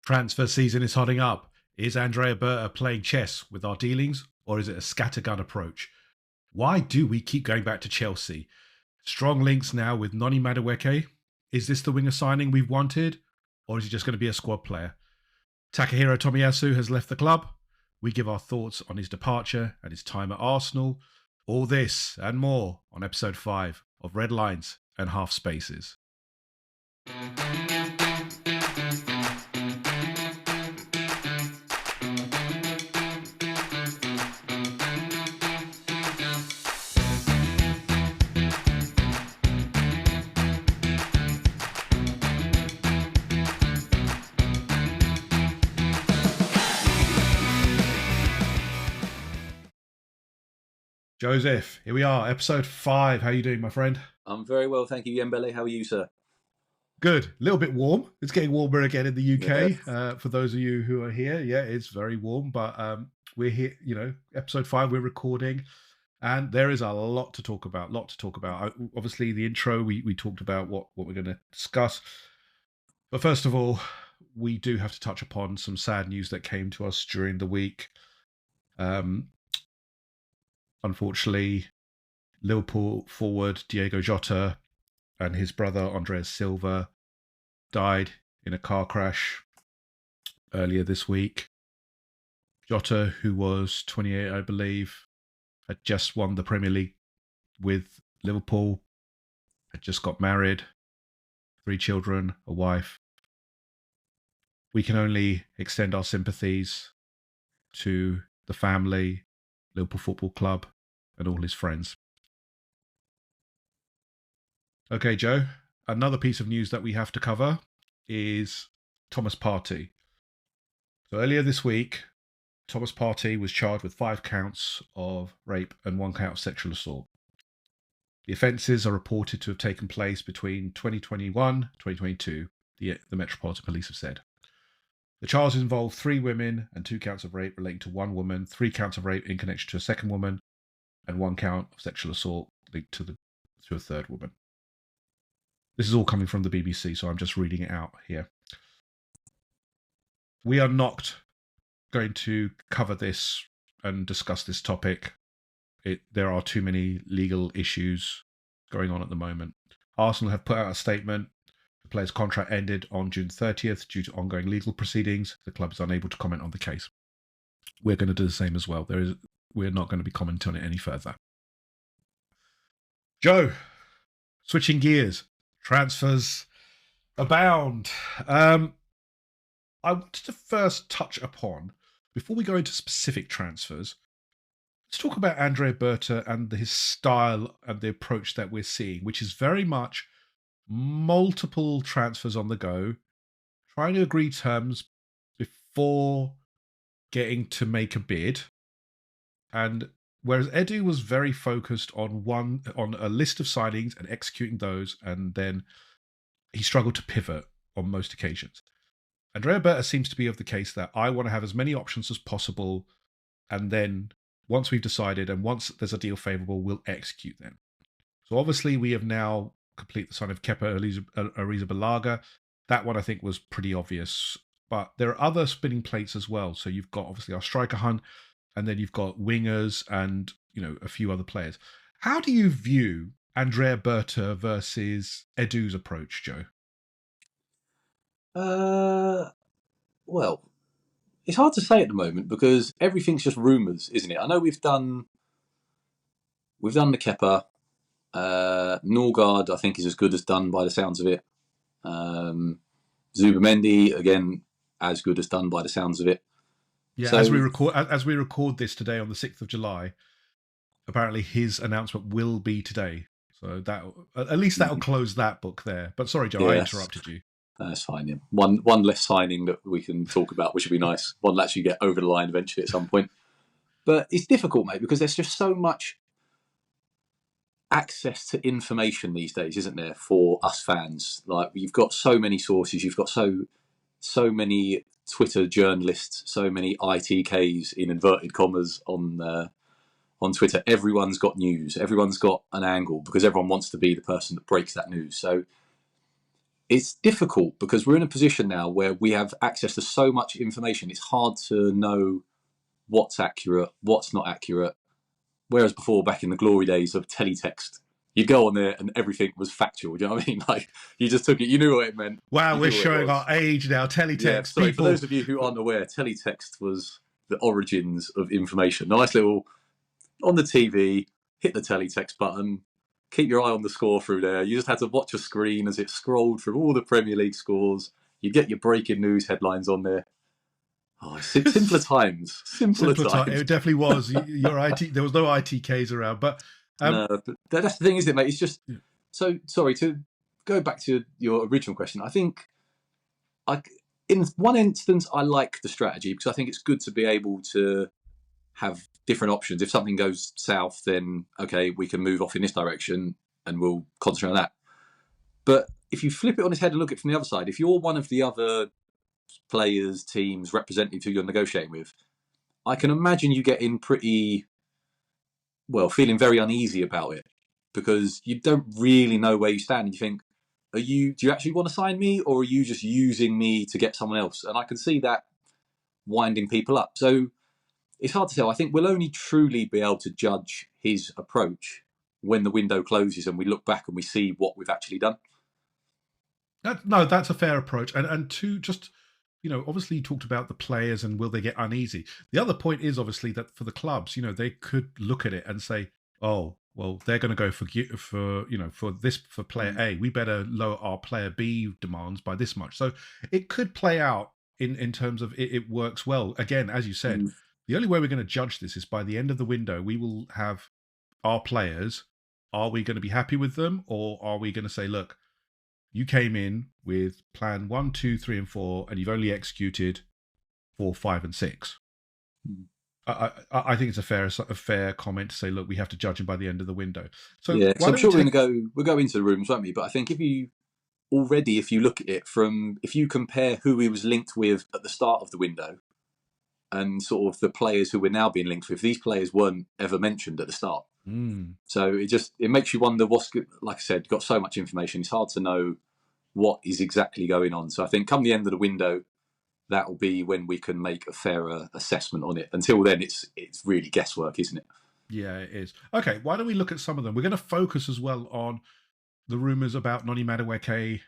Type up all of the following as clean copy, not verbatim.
Transfer season is hotting up. Is Andrea Berta playing chess with our dealings, or is it a scattergun approach? Why do we keep going back to Chelsea? Strong links now with Noni Madueke. Is this the winger signing we've wanted, or is he just going to be a squad player? Takehiro Tomiyasu has left the club. We give our thoughts on his departure and his time at Arsenal. All this and more on episode 5 of Red Lines and Half Spaces. Joseph, here we are, episode 5. How are you doing, my friend? I'm very well, thank you, Yeambele. How are you, sir? Good. A little bit warm. It's getting warmer again in the UK. Yeah. For those of you who are here, yeah, it's very warm. But we're here, episode 5, we're recording. And there is a lot to talk about, Obviously, the intro, we talked about what we're going to discuss. But first of all, we do have to touch upon some sad news that came to us during the week. Unfortunately, Liverpool forward Diogo Jota and his brother Andrea Silva died in a car crash earlier this week. Jota, who was 28, I believe, had just won the Premier League with Liverpool, had just got married, 3 children, a wife. We can only extend our sympathies to the family, Liverpool Football Club, and all his friends. Okay, Joe, another piece of news that we have to cover is Thomas Partey. So earlier this week, Thomas Partey was charged with 5 counts of rape and 1 count of sexual assault. The offences are reported to have taken place between 2021 and 2022, the Metropolitan Police have said. The charges involve 3 women and 2 counts of rape relating to 1 woman, 3 counts of rape in connection to a 2nd woman, and 1 count of sexual assault linked to a 3rd woman. This is all coming from the BBC, so I'm just reading it out here. We are not going to cover this and discuss this topic. There are too many legal issues going on at the moment. Arsenal have put out a statement. The player's contract ended on June 30th due to ongoing legal proceedings. The club is unable to comment on the case. We're going to do the same as well. We're not going to be commenting on it any further. Joe, switching gears. Transfers abound. I wanted to first touch upon, before we go into specific transfers, let's talk about Andrea Berta and his style and the approach that we're seeing, which is very much multiple transfers on the go, trying to agree terms before getting to make a bid. And whereas Edu was very focused on a list of signings and executing those, and then he struggled to pivot on most occasions. Andrea Berta seems to be of the case that I want to have as many options as possible, and then once we've decided and once there's a deal favourable, we'll execute them. So obviously we have now completed the sign of Kepa Arrizabalaga. That one I think was pretty obvious, but there are other spinning plates as well. So you've got obviously our striker hunt, and then you've got wingers and, a few other players. How do you view Andrea Berta versus Edu's approach, Joe? Well, it's hard to say at the moment because everything's just rumours, isn't it? I know we've done the Kepa. Norgard, I think, is as good as done by the sounds of it. Zubamendi, again, as good as done by the sounds of it. Yeah, so, as we record this today on the 6th of July, apparently his announcement will be today. So that at least that'll close that book there. But sorry, Joe, yes. I interrupted you. That's fine. Yeah. One less signing that we can talk about, which would be nice. One will actually get over the line eventually at some point. But it's difficult, mate, because there's just so much access to information these days, isn't there, for us fans? Like, you've got so many sources, you've got so many Twitter journalists, so many ITKs in inverted commas on Twitter. Everyone's got news, everyone's got an angle, because everyone wants to be the person that breaks that news. So it's difficult because we're in a position now where we have access to so much information. It's hard to know what's accurate, what's not accurate. Whereas before, back in the glory days of teletext, you'd go on there and everything was factual. Do you know what I mean? Like, you just took it, you knew what it meant. Wow, we're showing our age now. Teletext. Yeah, sorry, people. for those of you who aren't aware, teletext was the origins of information. Nice little, on the TV, hit the teletext button, keep your eye on the score through there. You just had to watch a screen as it scrolled through all the Premier League scores. You get your breaking news headlines on there. Oh, simpler times. Simpler times. It definitely was. Your IT, there was no ITKs around, but no, but that's the thing, isn't it, mate? It's just so sorry to go back to your original question. I think, in one instance, I like the strategy because I think it's good to be able to have different options. If something goes south, then okay, we can move off in this direction and we'll concentrate on that. But if you flip it on its head and look at it from the other side, if you're one of the other players, teams, representatives who you're negotiating with, I can imagine you getting pretty, well, feeling very uneasy about it because you don't really know where you stand. And you think, do you actually want to sign me, or are you just using me to get someone else? And I can see that winding people up. So it's hard to tell. I think we'll only truly be able to judge his approach when the window closes and we look back and we see what we've actually done. No, that's a fair approach. And to just, obviously you talked about the players and will they get uneasy. The other point is obviously that for the clubs, they could look at it and say, oh, well, they're going to go for player A. We better lower our player B demands by this much. So it could play out in terms of it works well. Again, as you said, the only way we're going to judge this is by the end of the window. We will have our players. Are we going to be happy with them, or are we going to say, look, you came in with plan 1, 2, 3, and 4, and you've only executed 4, 5, and 6. I think it's a fair comment to say, look, we have to judge him by the end of the window. So yeah, I'm sure we'll go into the rooms, won't we? But I think if you look at it if you compare who he was linked with at the start of the window and sort of the players who we're now being linked with, these players weren't ever mentioned at the start. So it makes you wonder what's good. Like I said, you've got so much information, it's hard to know what is exactly going on. So I think come the end of the window, that will be when we can make a fairer assessment on it. Until then, it's really guesswork, isn't it? Yeah, it is. Okay, why don't we look at some of them? We're going to focus as well on the rumours about Noni Madueke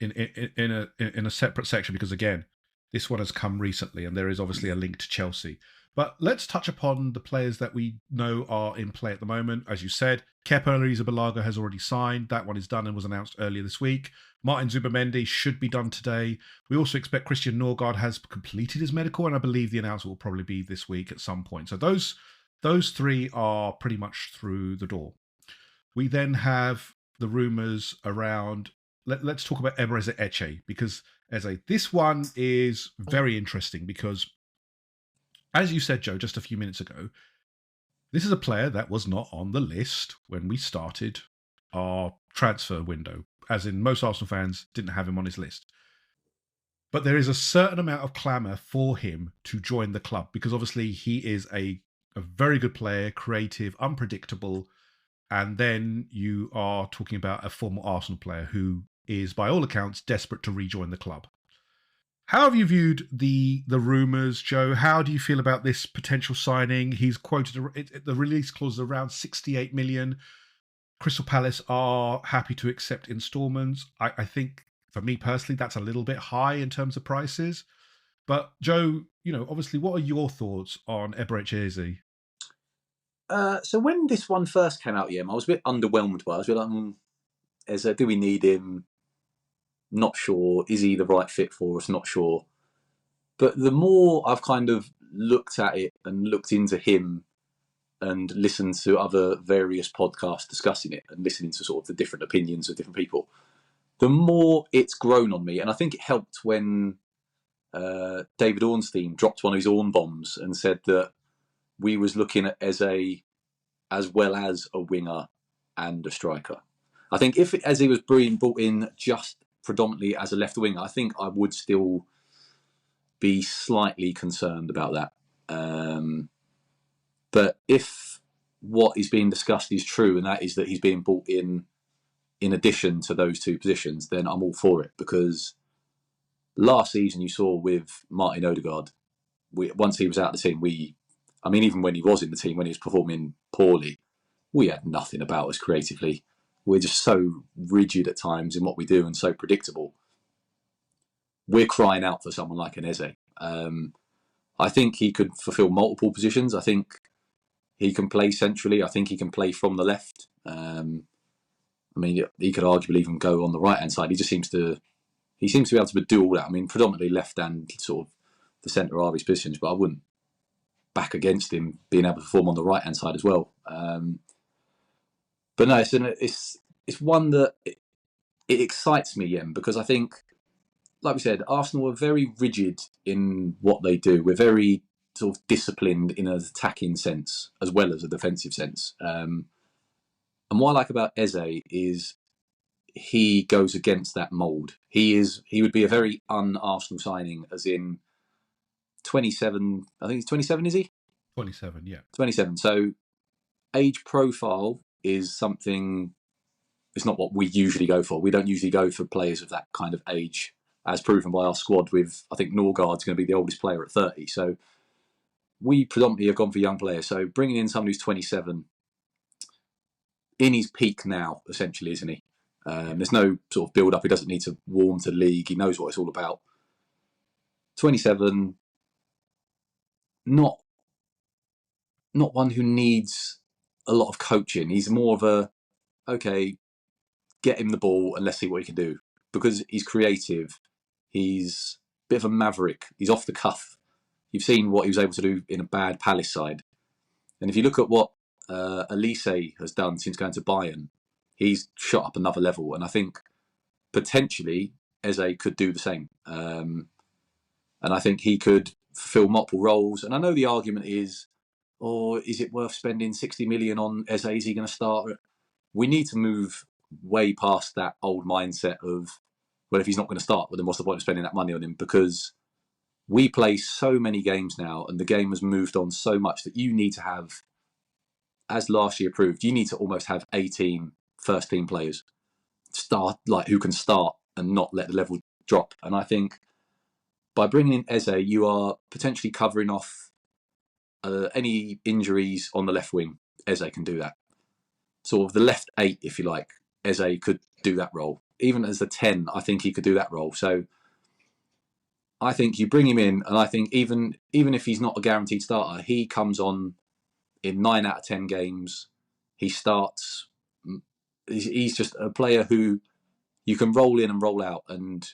in a separate section, because again, this one has come recently and there is obviously a link to Chelsea. But let's touch upon the players that we know are in play at the moment. As you said, Kepa Arrizabalaga has already signed. That one is done and was announced earlier this week. Martin Zubimendi should be done today. We also expect Christian Norgard has completed his medical, and I believe the announcement will probably be this week at some point. So those three are pretty much through the door. We then have the rumours around, let's talk about Eberezer Eche, because this one is very interesting because, as you said, Joe, just a few minutes ago, this is a player that was not on the list when we started our transfer window, as in most Arsenal fans didn't have him on his list. But there is a certain amount of clamour for him to join the club because obviously he is a very good player, creative, unpredictable. And then you are talking about a former Arsenal player who is, by all accounts, desperate to rejoin the club. How have you viewed the rumours, Joe? How do you feel about this potential signing? He's quoted, the release clause is around 68 million. Crystal Palace are happy to accept instalments. I think, for me personally, that's a little bit high in terms of prices. But Joe, obviously, what are your thoughts on Eberechi Eze? So when this one first came out, I was a bit underwhelmed by it. I was a bit like, do we need him? Not sure. Is he the right fit for us? Not sure. But the more I've kind of looked at it and looked into him and listened to other various podcasts discussing it and listening to sort of the different opinions of different people, the more it's grown on me. And I think it helped when David Ornstein dropped one of his Orn bombs and said that we was looking at Eze as well as a winger and a striker. I think if Eze was being brought in just predominantly as a left winger, I think I would still be slightly concerned about that. But if what is being discussed is true, and that is that he's being brought in in addition to those two positions, then I'm all for it, because last season you saw with Martin Odegaard, once he was out of the team, even when he was in the team, when he was performing poorly, we had nothing about us creatively. We're just so rigid at times in what we do and so predictable. We're crying out for someone like an Eze. I think he could fulfill multiple positions. I think he can play centrally. I think he can play from the left. He could arguably even go on the right-hand side. He seems to be able to do all that. Predominantly left and sort of the centre are his positions, but I wouldn't back against him being able to perform on the right-hand side as well. But no, it's one that it excites me, Yem, because I think, like we said, Arsenal are very rigid in what they do. We're very sort of disciplined in an attacking sense as well as a defensive sense. And what I like about Eze is he goes against that mould. He would be a very un-Arsenal signing, as in 27. I think he's 27, is he? 27, yeah. 27. So age profile is something. It's not what we usually go for. We don't usually go for players of that kind of age, as proven by our squad. With, I think, Norgard's going to be the oldest player at 30. So we predominantly have gone for young players. So bringing in someone who's 27, in his peak now, essentially, isn't he? There's no sort of build-up. He doesn't need to warm to the league. He knows what it's all about. 27, not one who needs a lot of coaching. He's more of a, okay, get him the ball and let's see what he can do. Because he's creative, he's a bit of a maverick. He's off the cuff. You've seen what he was able to do in a bad Palace side. And if you look at what Elise has done since going to Bayern, he's shot up another level. And I think potentially Eze could do the same. And I think he could fulfill multiple roles. And I know the argument is, is it worth spending 60 million on Eze? Is he going to start? We need to move way past that old mindset of, well, if he's not going to start, well, then what's the point of spending that money on him? Because we play so many games now and the game has moved on so much that you need to have, as last year proved, you need to almost have 18 first team players who can start and not let the level drop. And I think by bringing in Eze, you are potentially covering off any injuries on the left wing. Eze can do that. Sort of the left 8, if you like. Eze could do that role. Even as a 10, I think he could do that role. So I think you bring him in, and I think even if he's not a guaranteed starter, he comes on in 9 out of 10 games. He starts. He's just a player who you can roll in and roll out, and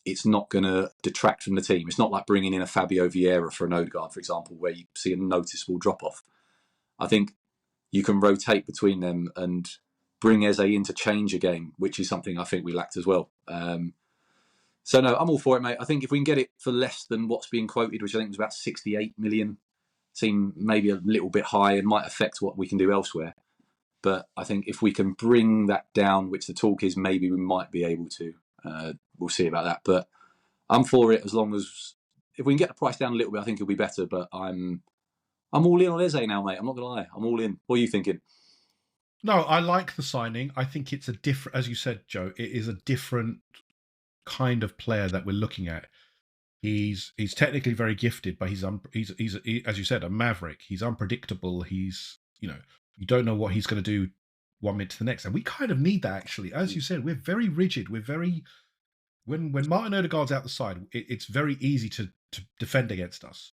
it's not going to detract from the team. It's not like bringing in a Fabio Vieira for an Odegaard, for example, where you see a noticeable drop-off. I think you can rotate between them and bring Eze in to change a game, which is something I think we lacked as well. So no, I'm all for it, mate. I think if we can get it for less than what's being quoted, which I think was about 68 million, seem maybe a little bit high and might affect what we can do elsewhere. But I think if we can bring that down, which the talk is, maybe we might be able to. We'll see about that. But I'm for it, as long as if we can get the price down a little bit, I think it'll be better. But I'm all in on Eze now, mate. I'm not going to lie. I'm all in. What are you thinking? No, I like the signing. I think it's a different, as you said, Joe, it is a different kind of player that we're looking at. He's technically very gifted, but he's as you said, a maverick. He's unpredictable. He's, you don't know what he's going to do 1 minute to the next. And we kind of need that, actually. As you said, we're very rigid. We're very, when Martin Odegaard's out the side, it's very easy to defend against us.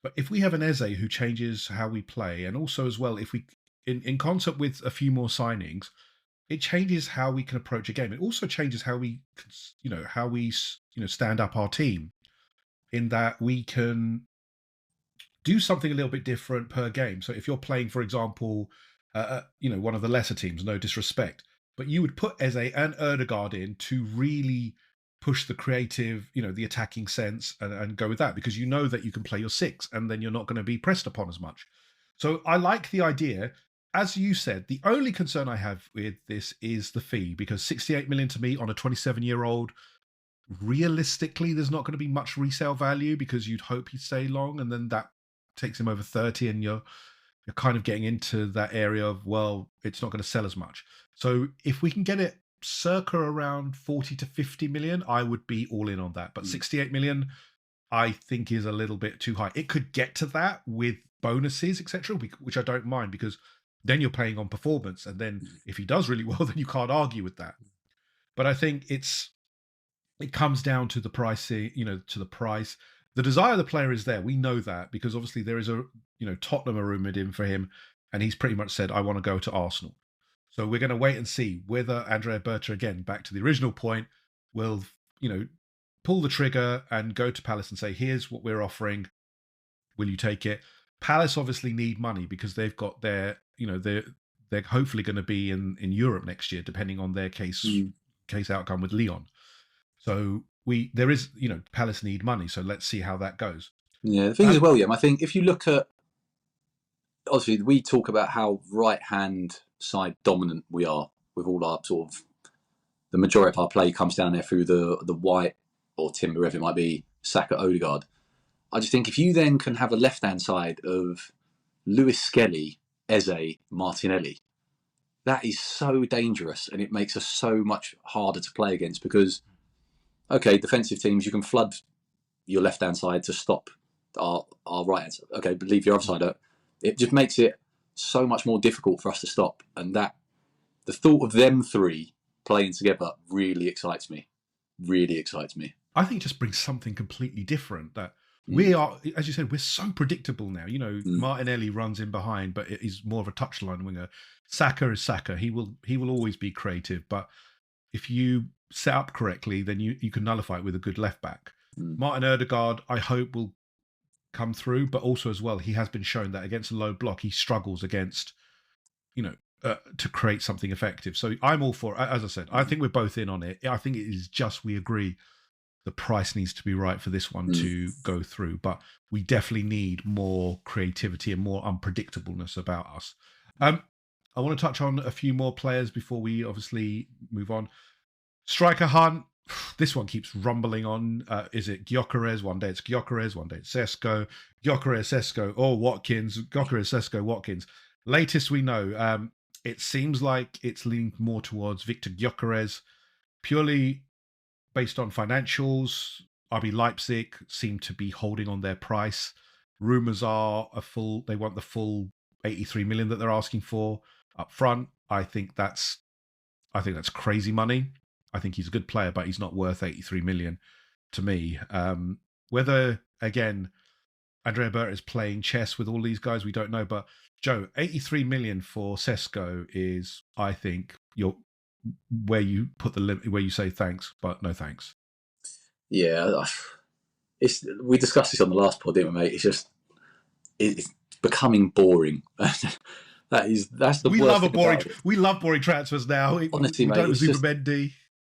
But if we have an Eze who changes how we play, and also as well, if we, in concert with a few more signings, it changes how we can approach a game. It also changes how we, stand up our team, in that we can do something a little bit different per game. So if you're playing, for example, one of the lesser teams, no disrespect, but you would put Eze and Erdegaard in to really push the creative, the attacking sense and go with that, because you know that you can play your 6 and then you're not going to be pressed upon as much. So I like the idea. As you said, the only concern I have with this is the fee, because 68 million to me on a 27-year-old, realistically, there's not going to be much resale value, because you'd hope he'd stay long, and then that takes him over 30 and you're you're kind of getting into that area of, well, it's not going to sell as much. So if we can get it circa around 40 to 50 million, I would be all in on that. But 68 million, I think, is a little bit too high. It could get to that with bonuses, etc., which I don't mind, because then you're playing on performance. And then if he does really well, then you can't argue with that. But I think it comes down to the pricing, to the price. The desire of the player is there. We know that, because obviously there is Tottenham are rumoured in for him, and he's pretty much said, I want to go to Arsenal. So we're going to wait and see whether Andrea Berta, again, back to the original point, will, pull the trigger and go to Palace and say, here's what we're offering. Will you take it? Palace obviously need money, because they've got their, they're hopefully going to be in Europe next year, depending on their case outcome with Lyon. So there is, Palace need money. So let's see how that goes. Yeah, the thing as well, I think if you look at, obviously we talk about how right-hand side dominant we are with all our sort of, the majority of our play comes down there through the White or Timber, whoever it might be, Saka, Odegaard. I just think if you then can have a left-hand side of Lewis Skelly, Eze, Martinelli, that is so dangerous, and it makes us so much harder to play against, because, okay, defensive teams, you can flood your left-hand side to stop our right-hand side. Okay, but leave your other side out. It just makes it so much more difficult for us to stop, and that the thought of them three playing together really excites me. Really excites me. I think it just brings something completely different. That we are, as you said, we're so predictable now. Martinelli runs in behind, but he's more of a touchline winger. Saka is Saka. He will always be creative, but if you set up correctly, then you can nullify it with a good left back. Martin Odegaard, I hope, will come through, but also as well, he has been shown that against a low block, he struggles against, to create something effective. So I'm all for it. As I said, I think we're both in on it. I think it is just, we agree the price needs to be right for this one to go through, but we definitely need more creativity and more unpredictableness about us. I want to touch on a few more players before we obviously move on. Striker hunt. This one keeps rumbling on. Is it Gyökeres? One day it's Gyökeres, one day it's Sesko. Gyökeres, Sesko, or Watkins. Gyökeres, Sesko, Watkins. Latest we know, it seems like it's leaning more towards Victor Gyökeres, purely based on financials. RB Leipzig seem to be holding on their price. Rumours are they want the full 83 million that they're asking for up front. I think that's crazy money. I think he's a good player, but he's not worth 83 million to me. Whether, again, Andrea Berta is playing chess with all these guys, we don't know. But Joe, 83 million for Sesko is, I think, where you put the limit, where you say thanks, but no thanks. Yeah, we discussed this on the last pod, didn't we, mate? It's becoming boring. That's the worst. We love boring transfers now. Honestly, mate,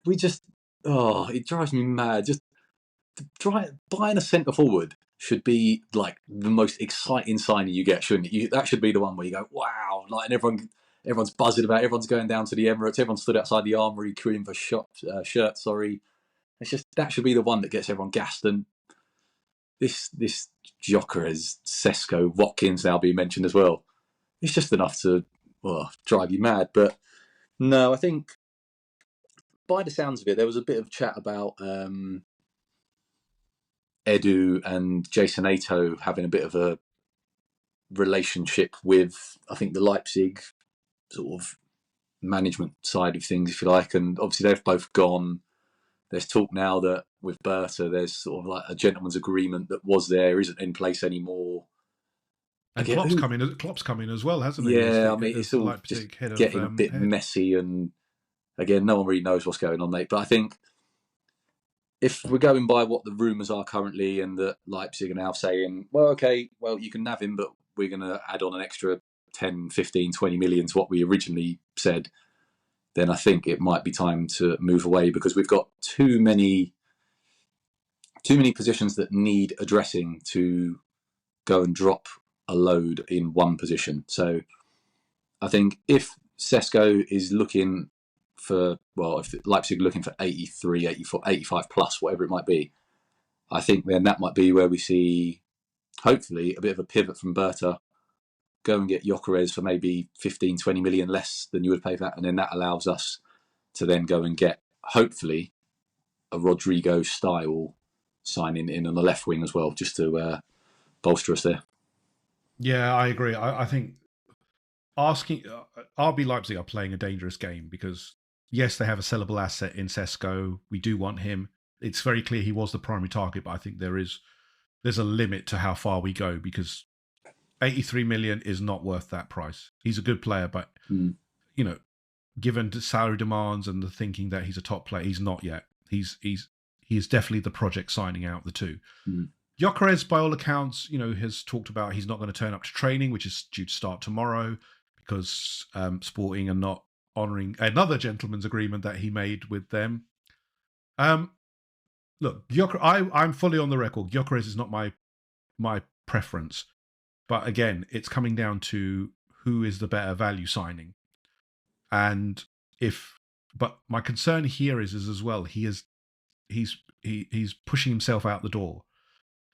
it drives me mad. Just buying a centre forward should be like the most exciting signing you get, shouldn't it? That should be the one where you go, wow, like, and everyone's buzzing about it. Everyone's going down to the Emirates. Everyone stood outside the Armoury queuing for shirts. Sorry, it's just, that should be the one that gets everyone gassed. And this Gyökeres, Sesko, Watkins now being mentioned as well. It's just enough to drive you mad. But no, I think by the sounds of it, there was a bit of chat about Edu and Jason Ato having a bit of a relationship with, I think, the Leipzig sort of management side of things, if you like. And obviously they've both gone. There's talk now that with Berta, there's sort of like a gentleman's agreement that was there, isn't in place anymore. And Klopp's coming as well, hasn't he? Yeah, I mean, it's all just getting a bit messy, and again, no one really knows what's going on, mate. But I think if we're going by what the rumours are currently, and that Leipzig are now saying, well, okay, well, you can have him, but we're going to add on an extra 10, 15, 20 million to what we originally said, then I think it might be time to move away, because we've got too many positions that need addressing to go and drop a load in one position. So I think if Sesko is looking for, if Leipzig are looking for 83, 84, 85 plus, whatever it might be, I think then that might be where we see, hopefully, a bit of a pivot from Berta go and get Gyökeres for maybe 15, 20 million less than you would pay for that. And then that allows us to then go and get, hopefully, a Rodrigo style signing in on the left wing as well, just to bolster us there. Yeah, I agree. I think asking RB Leipzig are playing a dangerous game because, yes, they have a sellable asset in Sesko. We do want him. It's very clear he was the primary target, but I think there's a limit to how far we go because 83 million is not worth that price. He's a good player, but given the salary demands and the thinking that he's a top player, he's not yet. He's definitely the project signing out the two. Gyökeres, by all accounts, has talked about he's not going to turn up to training, which is due to start tomorrow because Sporting are not honouring another gentleman's agreement that he made with them. Look, I'm fully on the record. Gyökeres is not my preference. But again, it's coming down to who is the better value signing. But my concern here is as well, he's pushing himself out the door.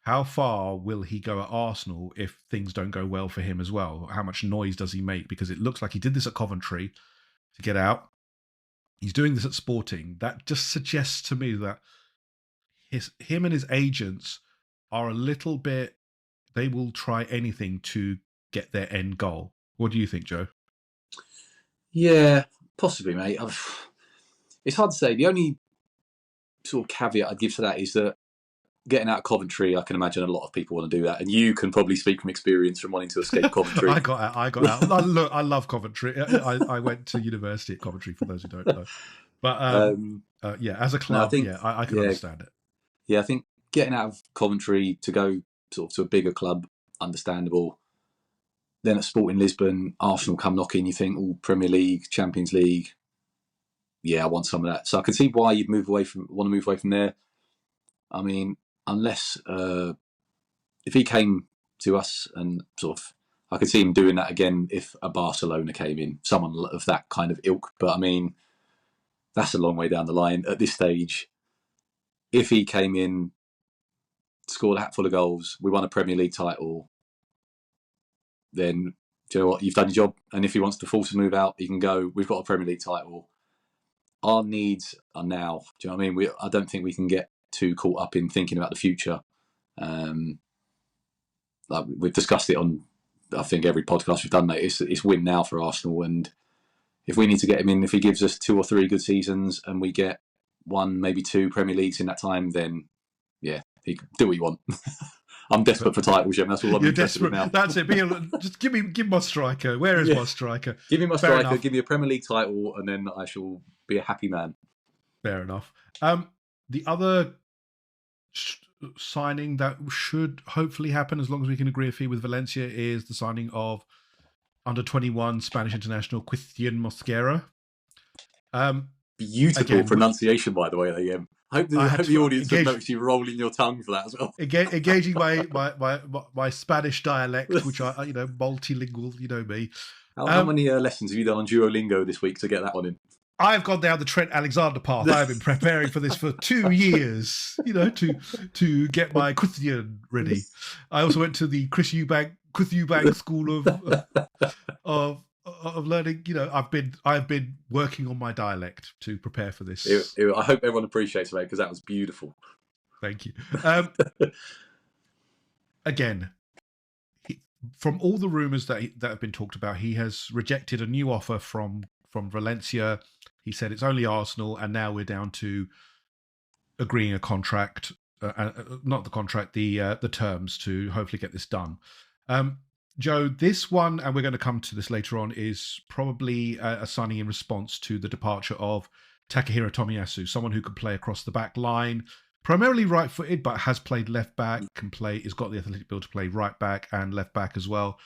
How far will he go at Arsenal if things don't go well for him as well? How much noise does he make? Because it looks like he did this at Coventry to get out. He's doing this at Sporting. That just suggests to me that him and his agents are a little bit, they will try anything to get their end goal. What do you think, Joe? Yeah, possibly, mate. It's hard to say. The only sort of caveat I'd give to that is that getting out of Coventry, I can imagine a lot of people want to do that, and you can probably speak from experience from wanting to escape Coventry. I got out. Look, I love Coventry. I went to university at Coventry, for those who don't know. But as a club, I can understand it. Yeah, I think getting out of Coventry to go sort of to a bigger club, understandable. Then at Sporting Lisbon, Arsenal come knocking, you think, Premier League, Champions League. Yeah, I want some of that. So I can see why you'd want to move away from there. I mean, unless if he came to us and sort of, I could see him doing that again if a Barcelona came in, someone of that kind of ilk. But I mean, that's a long way down the line at this stage. If he came in, scored a hatful of goals, we won a Premier League title, then do you know what? You've done your job. And if he wants to force a move out, he can go. We've got a Premier League title. Our needs are now. Do you know what I mean? I don't think we can get too caught up in thinking about the future. Like we've discussed it on, I think, every podcast we've done, mate. It's win now for Arsenal. And if we need to get him in, if he gives us 2 or 3 good seasons and we get 1, maybe 2 Premier Leagues in that time, then yeah, he can do what you want. I'm desperate for titles, Jim. That's all I'm interested in now. That's it. Just give me my striker. Where is my striker? Give me my striker. Give me a Premier League title, and then I shall be a happy man. Fair enough. The other signing that should hopefully happen, as long as we can agree a fee with Valencia, is the signing of under-21 Spanish international Christian Mosquera. Beautiful pronunciation, by the way, Liam. I hope the audience have noticed you rolling your tongue for that as well. Engaging my Spanish dialect, which I multilingual, you know me. How many lessons have you done on Duolingo this week to get that one in? I've gone down the Trent Alexander path. I've been preparing for this for 2 years, to get my Christian ready. I also went to the Chris Eubank School of learning. I've been working on my dialect to prepare for this. I hope everyone appreciates it, mate, because that was beautiful. Thank you. Again, from all the rumours that have been talked about, he has rejected a new offer from Valencia. He said it's only Arsenal, and now we're down to agreeing a contract, not the contract, the terms to hopefully get this done. Joe, this one, and we're going to come to this later on, is probably a signing in response to the departure of Takehiro Tomiyasu, someone who can play across the back line, primarily right-footed, but has played left back, has got the athletic build to play right back and left back as well.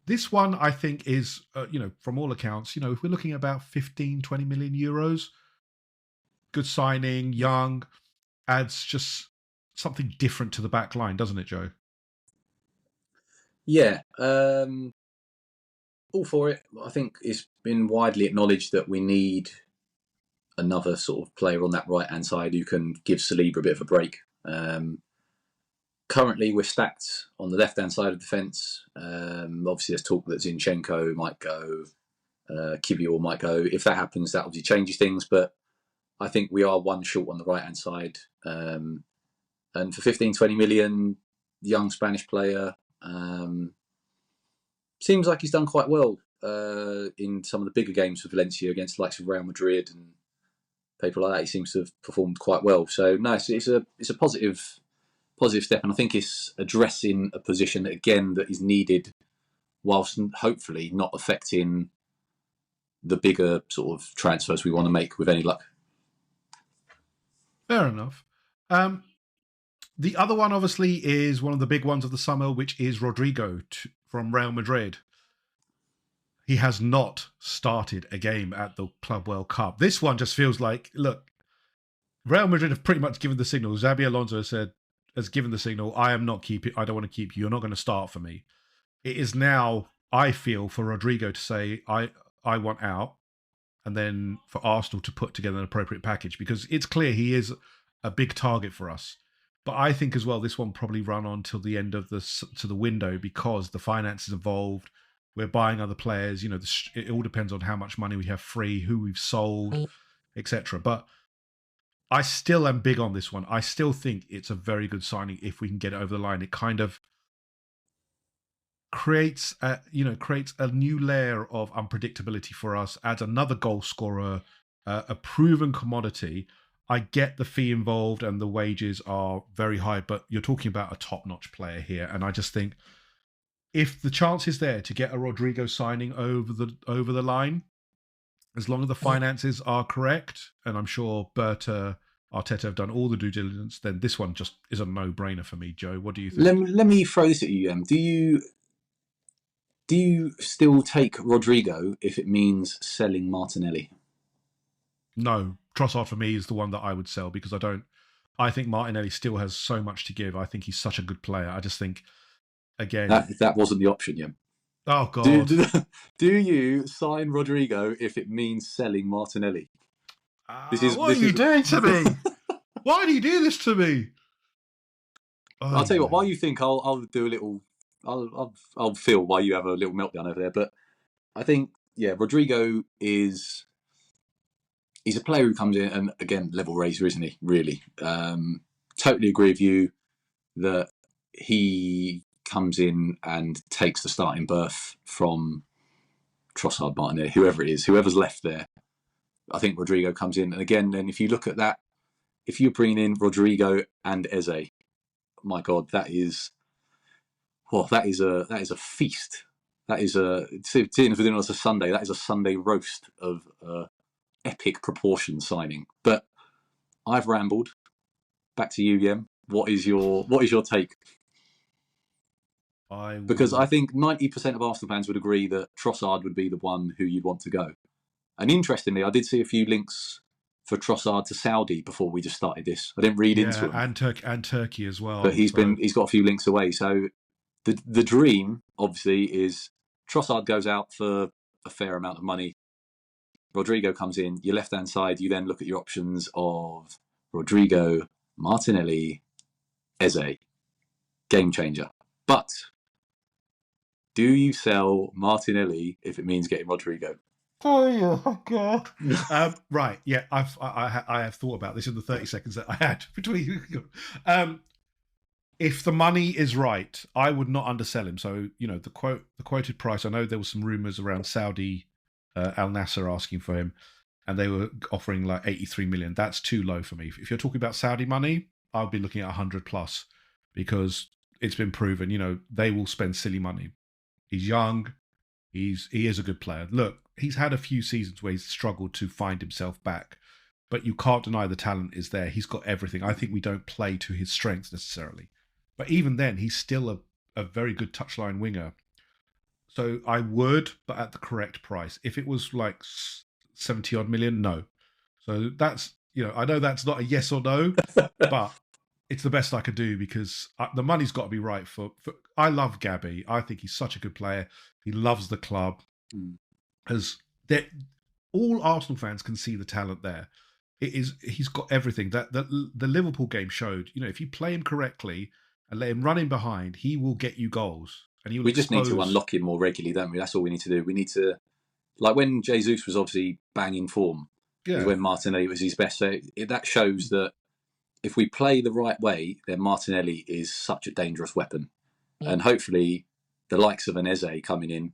This one, I think, is, from all accounts, if we're looking at about 15, 20 million euros, good signing, young, adds just something different to the back line, doesn't it, Joe? Yeah, all for it. I think it's been widely acknowledged that we need another sort of player on that right-hand side who can give Saliba a bit of a break. currently we're stacked on the left-hand side of the defence. Obviously, there's talk that Zinchenko might go, Kivior might go. If that happens, that obviously changes things. But I think we are one short on the right-hand side. And for 15, 20 million, young Spanish player, seems like he's done quite well in some of the bigger games for Valencia against the likes of Real Madrid and people like that. He seems to have performed quite well. So no, it's a positive step, and I think it's addressing a position again that is needed, whilst hopefully not affecting the bigger sort of transfers we want to make with any luck. Fair enough. The other one, obviously, is one of the big ones of the summer, which is Rodrigo from Real Madrid. He has not started a game at the Club World Cup. This one just feels like, look, Real Madrid have pretty much given the signal. Xabi Alonso has given the signal, I don't want to keep you. You're not going to start for me. It is now, I feel, for Rodrigo to say, I want out, and then for Arsenal to put together an appropriate package, because it's clear he is a big target for us. But I think as well, this one probably run on till the end of the window, because the finances involved. We're buying other players. It all depends on how much money we have free, who we've sold, etc. But I still am big on this one. I still think it's a very good signing if we can get it over the line. It kind of creates a new layer of unpredictability for us, adds another goal scorer, a proven commodity. I get the fee involved and the wages are very high, but you're talking about a top-notch player here. And I just think if the chance is there to get a Rodrigo signing over the line, as long as the finances are correct, and I'm sure Berta, Arteta have done all the due diligence, then this one just is a no-brainer for me. Joe, what do you think? Let me throw this at you, Do you still take Rodrigo if it means selling Martinelli? No, Trossard for me is the one that I would sell, because I think Martinelli still has so much to give. I think he's such a good player. I just think, again, that wasn't the option, yeah. Oh God! Do you sign Rodrigo if it means selling Martinelli? What are you doing to me? Why do you do this to me? Oh, I'll tell you what. While you think, I'll do a little. I'll feel while you have a little meltdown over there. But I think, yeah, Rodrigo he's a player who comes in, and again, level raiser, isn't he? Really, totally agree with you that he comes in and takes the starting berth from Trossard, Martinelli, whoever it is, whoever's left there. I think Rodrigo comes in, and again, then if you look at that, if you're bringing in Rodrigo and Eze, my God, that is a feast. That is seeing as we're doing on a Sunday, that is a Sunday roast of epic proportion signing. But I've rambled. Back to you, Yem. What is your take? Because I think 90% of Arsenal fans would agree that Trossard would be the one who you'd want to go. And interestingly, I did see a few links for Trossard to Saudi before we just started this. I didn't read into it. And Turkey as well. But he's got a few links away. So the dream, obviously, is Trossard goes out for a fair amount of money. Rodrigo comes in, your left-hand side, you then look at your options of Rodrigo, Martinelli, Eze. Game changer. But do you sell Martinelli if it means getting Rodrigo? Oh God! Right, yeah, I have thought about this in the 30 seconds that I had between you. If the money is right, I would not undersell him. So the quoted price. I know there was some rumours around Saudi Al Nasser asking for him, and they were offering like 83 million. That's too low for me. If you're talking about Saudi money, I'll be looking at 100 plus, because it's been proven. They will spend silly money. He's young. He is a good player. Look, he's had a few seasons where he's struggled to find himself back, but you can't deny the talent is there. He's got everything. I think we don't play to his strengths necessarily, but even then, he's still a very good touchline winger. So I would, but at the correct price. If it was like 70 odd million, no. So that's, I know that's not a yes or no, but it's the best I could do, because the money's got to be right for I love Gabby. I think he's such a good player. He loves the club. All Arsenal fans can see the talent there. He's got everything that the Liverpool game showed. If you play him correctly and let him run in behind, he will get you goals. And he will We just need to expose. unlock him more regularly, don't we? That's all we need to do. We need to, like when Jesus was obviously banging form, is Yeah. when Martinelli was his best. So that shows that if we play the right way, then Martinelli is such a dangerous weapon. And hopefully the likes of an Eze coming in,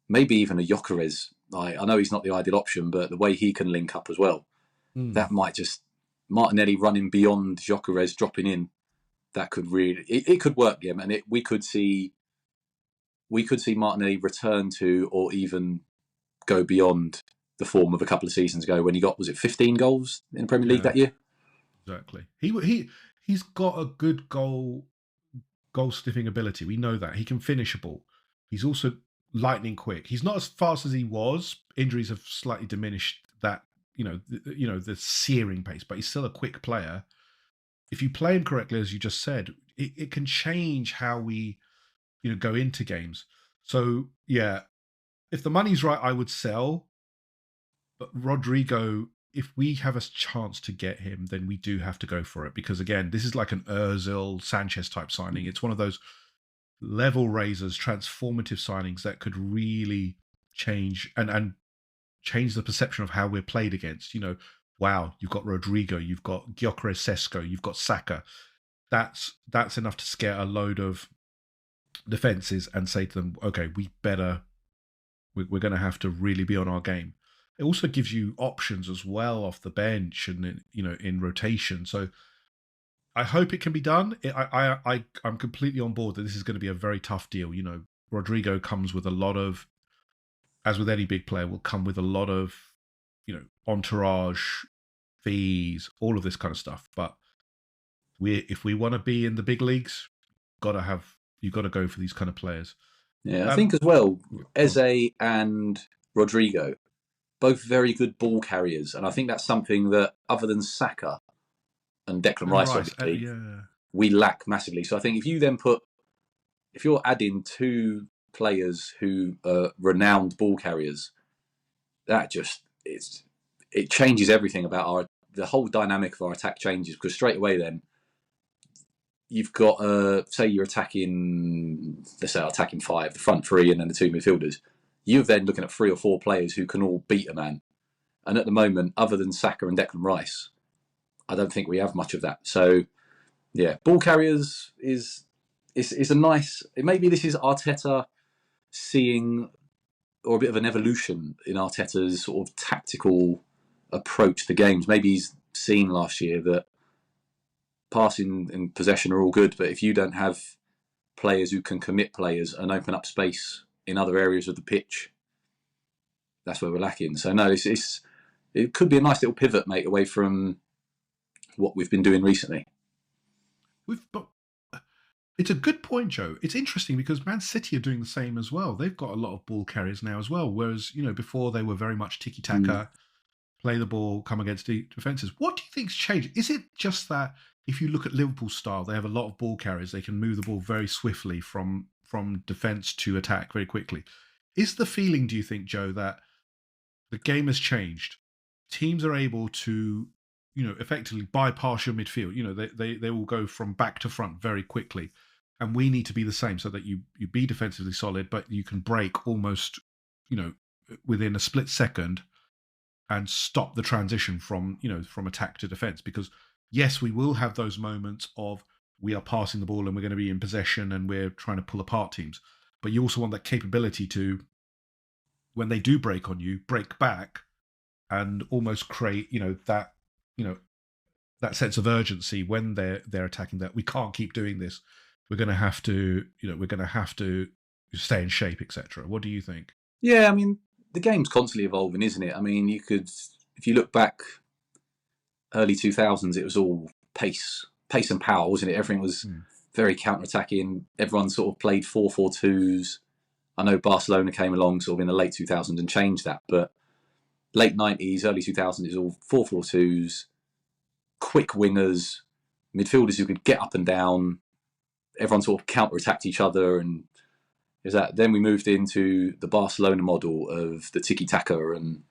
maybe even a Gyökeres. I know he's not the ideal option, but the way he can link up as well, that might just, Martinelli running beyond Gyökeres, dropping in, that could really, it could work, yeah, and we could see Martinelli return to, or even go beyond the form of a couple of seasons ago when he got, was it 15 goals in the Premier League that year? Exactly. He's got a good goal sniffing ability. We know that he can finish a ball. He's also lightning quick. He's not as fast as he was. Injuries have slightly diminished that. The searing pace, but he's still a quick player. If you play him correctly, as you just said, it can change how we, go into games. So yeah, if the money's right, I would sell. But Rodrigo, if we have a chance to get him, then we do have to go for it. Because again, this is like an Ozil, Sanchez type signing. It's one of those level raisers, transformative signings that could really change and change the perception of how we're played against. Wow, you've got Rodrigo, you've got Gyökeres, Sesko, you've got Saka. That's enough to scare a load of defenses and say to them, okay, we're going to have to really be on our game. It also gives you options as well off the bench and in rotation. So I hope it can be done. I'm completely on board that this is going to be a very tough deal. Rodrigo comes with a lot of, as with any big player, will come with a lot of entourage, fees, all of this kind of stuff. But if we want to be in the big leagues, you've got to go for these kind of players. Yeah, I think as well, Eze and Rodrigo, both very good ball carriers, and I think that's something that, other than Saka and Declan Rice, obviously, we lack massively. So I think if you're adding two players who are renowned ball carriers, that just it changes everything about the whole dynamic of our attack changes, because straight away then you've got say you're attacking, let's say attacking five, the front three, and then the two midfielders. You're then looking at 3 or 4 players who can all beat a man. And at the moment, other than Saka and Declan Rice, I don't think we have much of that. So, yeah, ball carriers is a nice. Maybe this is Arteta seeing, or a bit of an evolution in Arteta's sort of tactical approach to games. Maybe he's seen last year that passing and possession are all good, but if you don't have players who can commit players and open up space in other areas of the pitch, that's where we're lacking. So no, it could be a nice little pivot, mate, away from what we've been doing recently. It's a good point, Joe. It's interesting because Man City are doing the same as well. They've got a lot of ball carriers now as well, whereas before they were very much tiki-taka, play the ball, come against defences. What do you think's changed? Is it just that if you look at Liverpool's style, they have a lot of ball carriers, they can move the ball very swiftly from defence to attack very quickly? Is the feeling, do you think, Joe, that the game has changed? Teams are able to, effectively bypass your midfield. They will go from back to front very quickly. And we need to be the same, so that you be defensively solid, but you can break almost, within a split second and stop the transition from attack to defence. Because yes, we will have those moments of we are passing the ball and we're going to be in possession and we're trying to pull apart teams. But you also want that capability to, when they do break on you, break back and almost create, that sense of urgency when they're attacking, that we can't keep doing this. We're going to have to, stay in shape, etc. What do you think? Yeah, I mean, the game's constantly evolving, isn't it? I mean, if you look back, early 2000s, it was all pace and power, wasn't it? Everything was very counter-attacking. Everyone sort of played 4-4-2s. I know Barcelona came along sort of in the late 2000s and changed that, but late 90s, early 2000s, it was all 4-4-2s, quick wingers, midfielders who could get up and down. Everyone sort of counter-attacked each other, and then we moved into the Barcelona model of the tiki-taka, and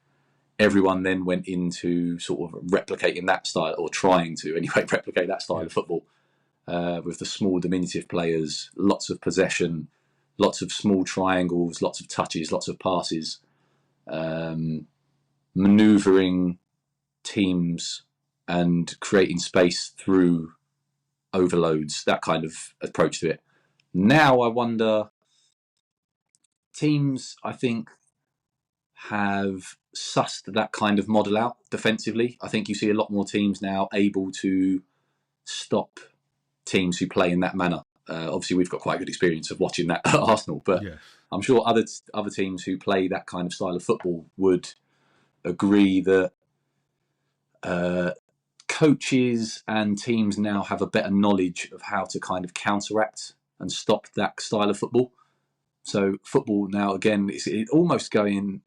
everyone then went into sort of replicating that style, or trying to anyway replicate that style of football. with the small diminutive players, lots of possession, lots of small triangles, lots of touches, lots of passes, manoeuvring teams and creating space through overloads, that kind of approach to it. Now I wonder, teams, I think, have sussed that kind of model out defensively. I think you see a lot more teams now able to stop teams who play in that manner. Obviously, we've got quite good experience of watching that at Arsenal, but Yes. I'm sure other teams who play that kind of style of football would agree that coaches and teams now have a better knowledge of how to kind of counteract and stop that style of football. So football now, again, it's almost going,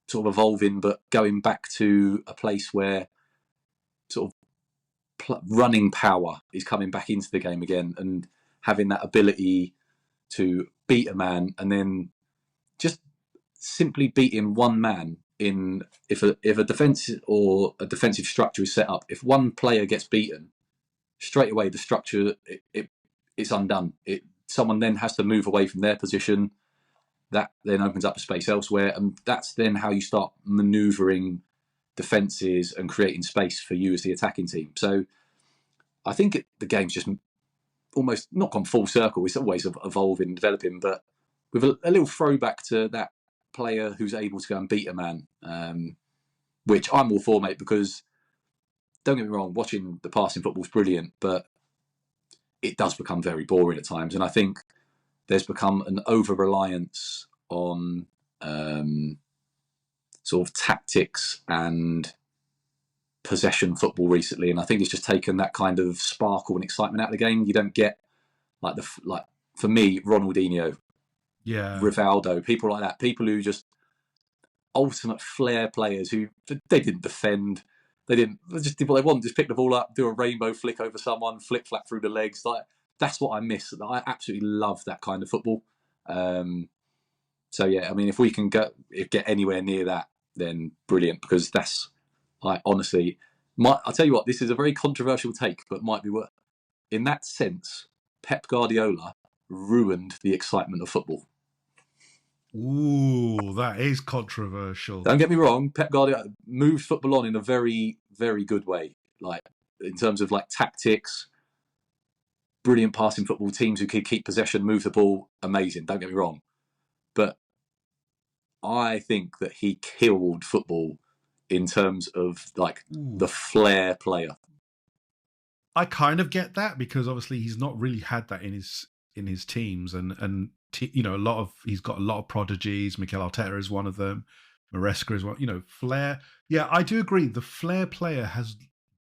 sort of evolving, but going back to a place where sort of running power is coming back into the game again, and having that ability to beat a man and then just simply beating one man in, if a defense or a defensive structure is set up, if one player gets beaten, straight away the structure it's undone. Someone then has to move away from their position. That then opens up a space elsewhere, and that's then how you start manoeuvring defences and creating space for you as the attacking team. So I think the game's just almost not gone full circle. It's always evolving and developing, but with a little throwback to that player who's able to go and beat a man, which I'm all for, mate, because don't get me wrong, watching the passing football is brilliant, but it does become very boring at times. And I think there's become an over-reliance on sort of tactics and possession football recently, and I think it's just taken that kind of sparkle and excitement out of the game. You don't get like for me, Ronaldinho, Rivaldo, people like that, people who just ultimate flair players who they didn't defend, they just did what they want, just pick the ball up, do a rainbow flick over someone, flick flat through the legs. Like, that's what I miss. I absolutely love that kind of football. So yeah, I mean, if we can get anywhere near that, then brilliant, because that's, honestly, I'll tell you what, this is a very controversial take, but might be worth. In that sense, Pep Guardiola ruined the excitement of football. Ooh, that is controversial. Don't get me wrong, Pep Guardiola moved football on in a very, very good way. Like, in terms of like tactics, brilliant passing football, teams who could keep possession, move the ball, amazing. Don't get me wrong. But I think that he killed football in terms of like the flair player. I kind of get that, because obviously he's not really had that in his teams, and you know, he's got a lot of prodigies. Mikel Arteta is one of them. Maresca is one. You know, flair. Yeah, I do agree. The flair player has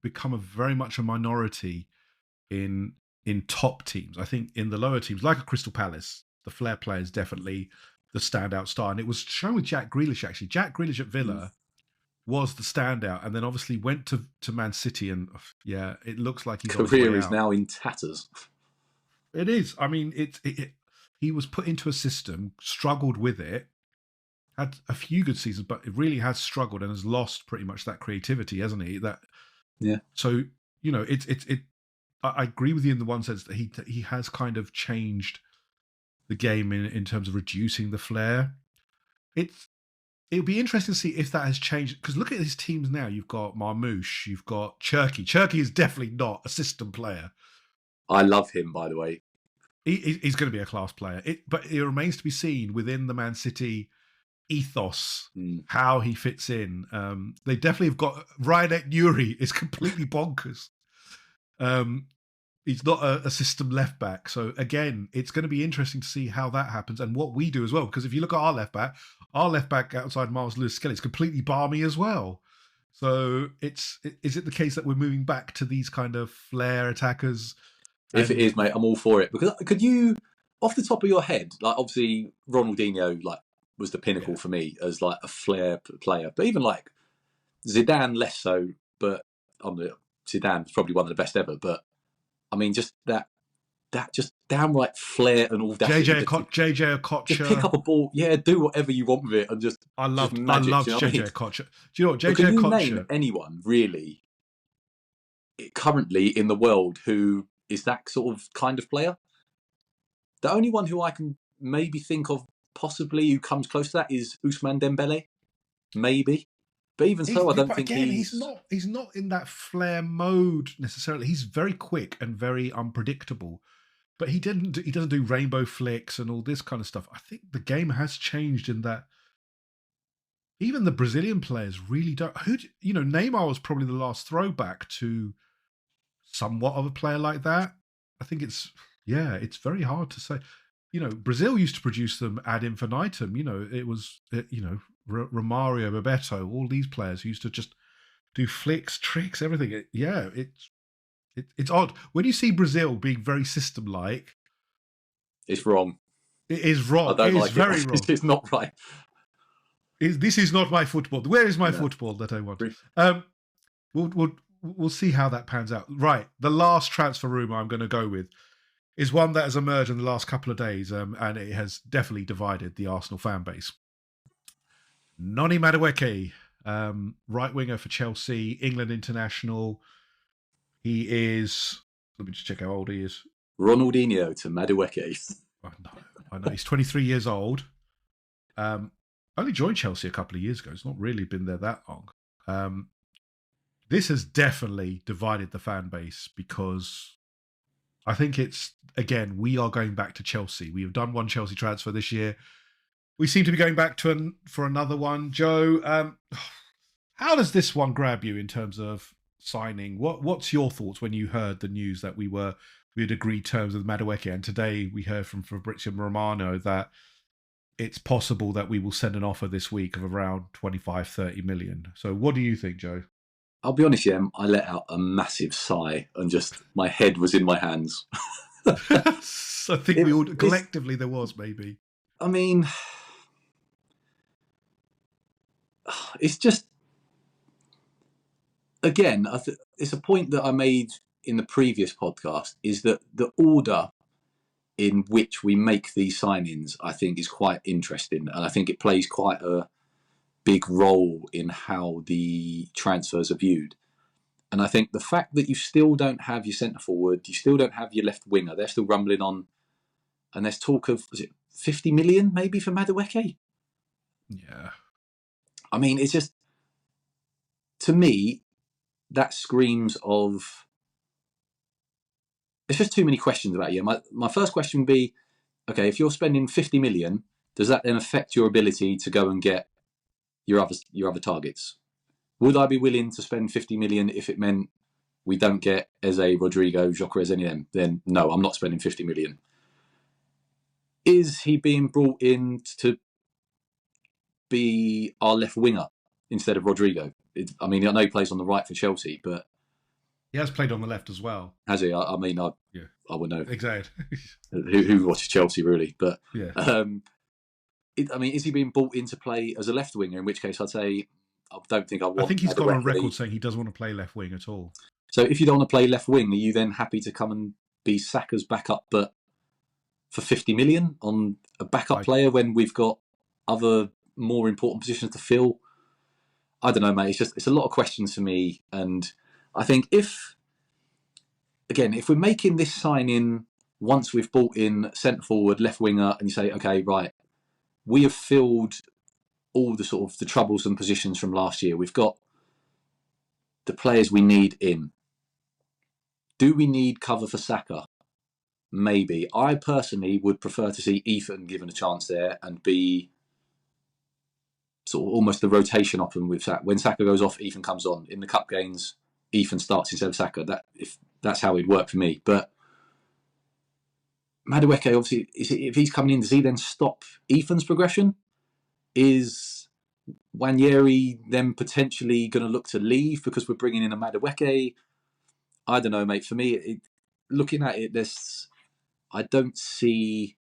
become very much a minority in top teams. I think in the lower teams, like a Crystal Palace, the flair player is definitely the standout star, and it was shown with Jack Grealish. Actually, Jack Grealish at Villa was the standout, and then obviously went to Man City, and yeah, it looks like his career is now in tatters. It is. I mean, he was put into a system, struggled with it, had a few good seasons, but it really has struggled and has lost pretty much that creativity, hasn't he? Yeah. So, you know, I agree with you in the one sense that he has kind of changed the game in terms of reducing the flair. It'll be interesting to see if that has changed, because look at his teams now. You've got Marmoush, you've got Cherki. Cherki is definitely not a system player. I love him, by the way. He's going to be a class player. But it remains to be seen within the Man City ethos how he fits in. They definitely have got Ryan Nuri is completely bonkers. He's not a system left back. So again, it's going to be interesting to see how that happens and what we do as well. Because if you look at our left back outside Miles Lewis-Skelly is completely balmy as well. So is it the case that we're moving back to these kind of flair attackers? If it is, mate, I'm all for it. Because could you, off the top of your head, like obviously Ronaldinho was the pinnacle for me as like a flair player, but even like Zidane less so. But Zidane's probably one of the best ever. But I mean, just that just downright flair and audacity. JJ Okocha. Just pick up a ball, do whatever you want with it, and just I loved JJ Okocha. Do you know what JJ Okocha? Okocha? Name anyone really currently in the world who is that sort of kind of player. The only one who I can maybe think of possibly who comes close to that is Ousmane Dembele, maybe. But even so, I don't think he's not in that flair mode necessarily. He's very quick and very unpredictable. But he doesn't do rainbow flicks and all this kind of stuff. I think the game has changed in that even the Brazilian players really don't. Neymar was probably the last throwback to somewhat of a player like that. I think it's very hard to say. Brazil used to produce them ad infinitum. It was Romario, Bebeto, all these players who used to just do flicks, tricks, everything. It's odd when you see Brazil being very system-like. It's wrong. It is wrong. It is very wrong. It's not right. This is not my football. Where is my football that I want? We'll see how that pans out. Right, the last transfer rumour I'm going to go with is one that has emerged in the last couple of days, and it has definitely divided the Arsenal fan base. Noni Madueke, right winger for Chelsea, England international. He is. Let me just check how old he is. Ronaldinho to Madueke. I know. He's 23 years old. Only joined Chelsea a couple of years ago. It's not really been there that long. This has definitely divided the fan base because I think again, we are going back to Chelsea. We have done one Chelsea transfer this year. We seem to be going back for another one. Joe, how does this one grab you in terms of signing? What's your thoughts when you heard the news that we had agreed terms with Madueke, and today we heard from Fabrizio Romano that it's possible that we will send an offer this week of around 25-30 million. So what do you think, Joe? I'll be honest, I let out a massive sigh and just my head was in my hands. I think we all collectively there was maybe. I mean, it's just, again, it's a point that I made in the previous podcast, is that the order in which we make these signings, I think, is quite interesting. And I think it plays quite a big role in how the transfers are viewed. And I think the fact that you still don't have your centre forward, you still don't have your left winger, they're still rumbling on. And there's talk of, was it 50 million maybe for Madueke? Yeah. I mean, it's just, to me, that screams of, it's just too many questions about you. My first question would be, okay, if you're spending 50 million, does that then affect your ability to go and get your other targets? Would I be willing to spend 50 million if it meant we don't get Eze, Rodrigo, Gyökeres, any of them? Then no, I'm not spending 50 million. Is he being brought in to be our left winger instead of Rodrigo? I mean, I know he plays on the right for Chelsea, but he has played on the left as well. Has he? I mean, I would know. Exactly. who watches Chelsea, really? But yeah. I mean, is he being brought in to play as a left winger? In which case, I'd say I don't think I want. I think he's gone on record saying he doesn't want to play left wing at all. So if you don't want to play left wing, are you then happy to come and be Saka's backup, but for 50 million on a backup player when we've got other more important positions to fill? I don't know, mate. It's a lot of questions for me, and I think if we're making this sign-in once we've brought in centre forward, left winger, and you say, okay, right, we have filled all the sort of the troublesome positions from last year. We've got the players we need in. Do we need cover for Saka? Maybe. I personally would prefer to see Ethan given a chance there and be sort of almost the rotation option with Saka. When Saka goes off, Ethan comes on. In the cup games, Ethan starts instead of Saka. If that's how it'd work for me. But Madueke, obviously, if he's coming in, does he then stop Ethan's progression? Is Nwaneri then potentially going to look to leave because we're bringing in a Madueke? I don't know, mate. For me, looking at it, I don't see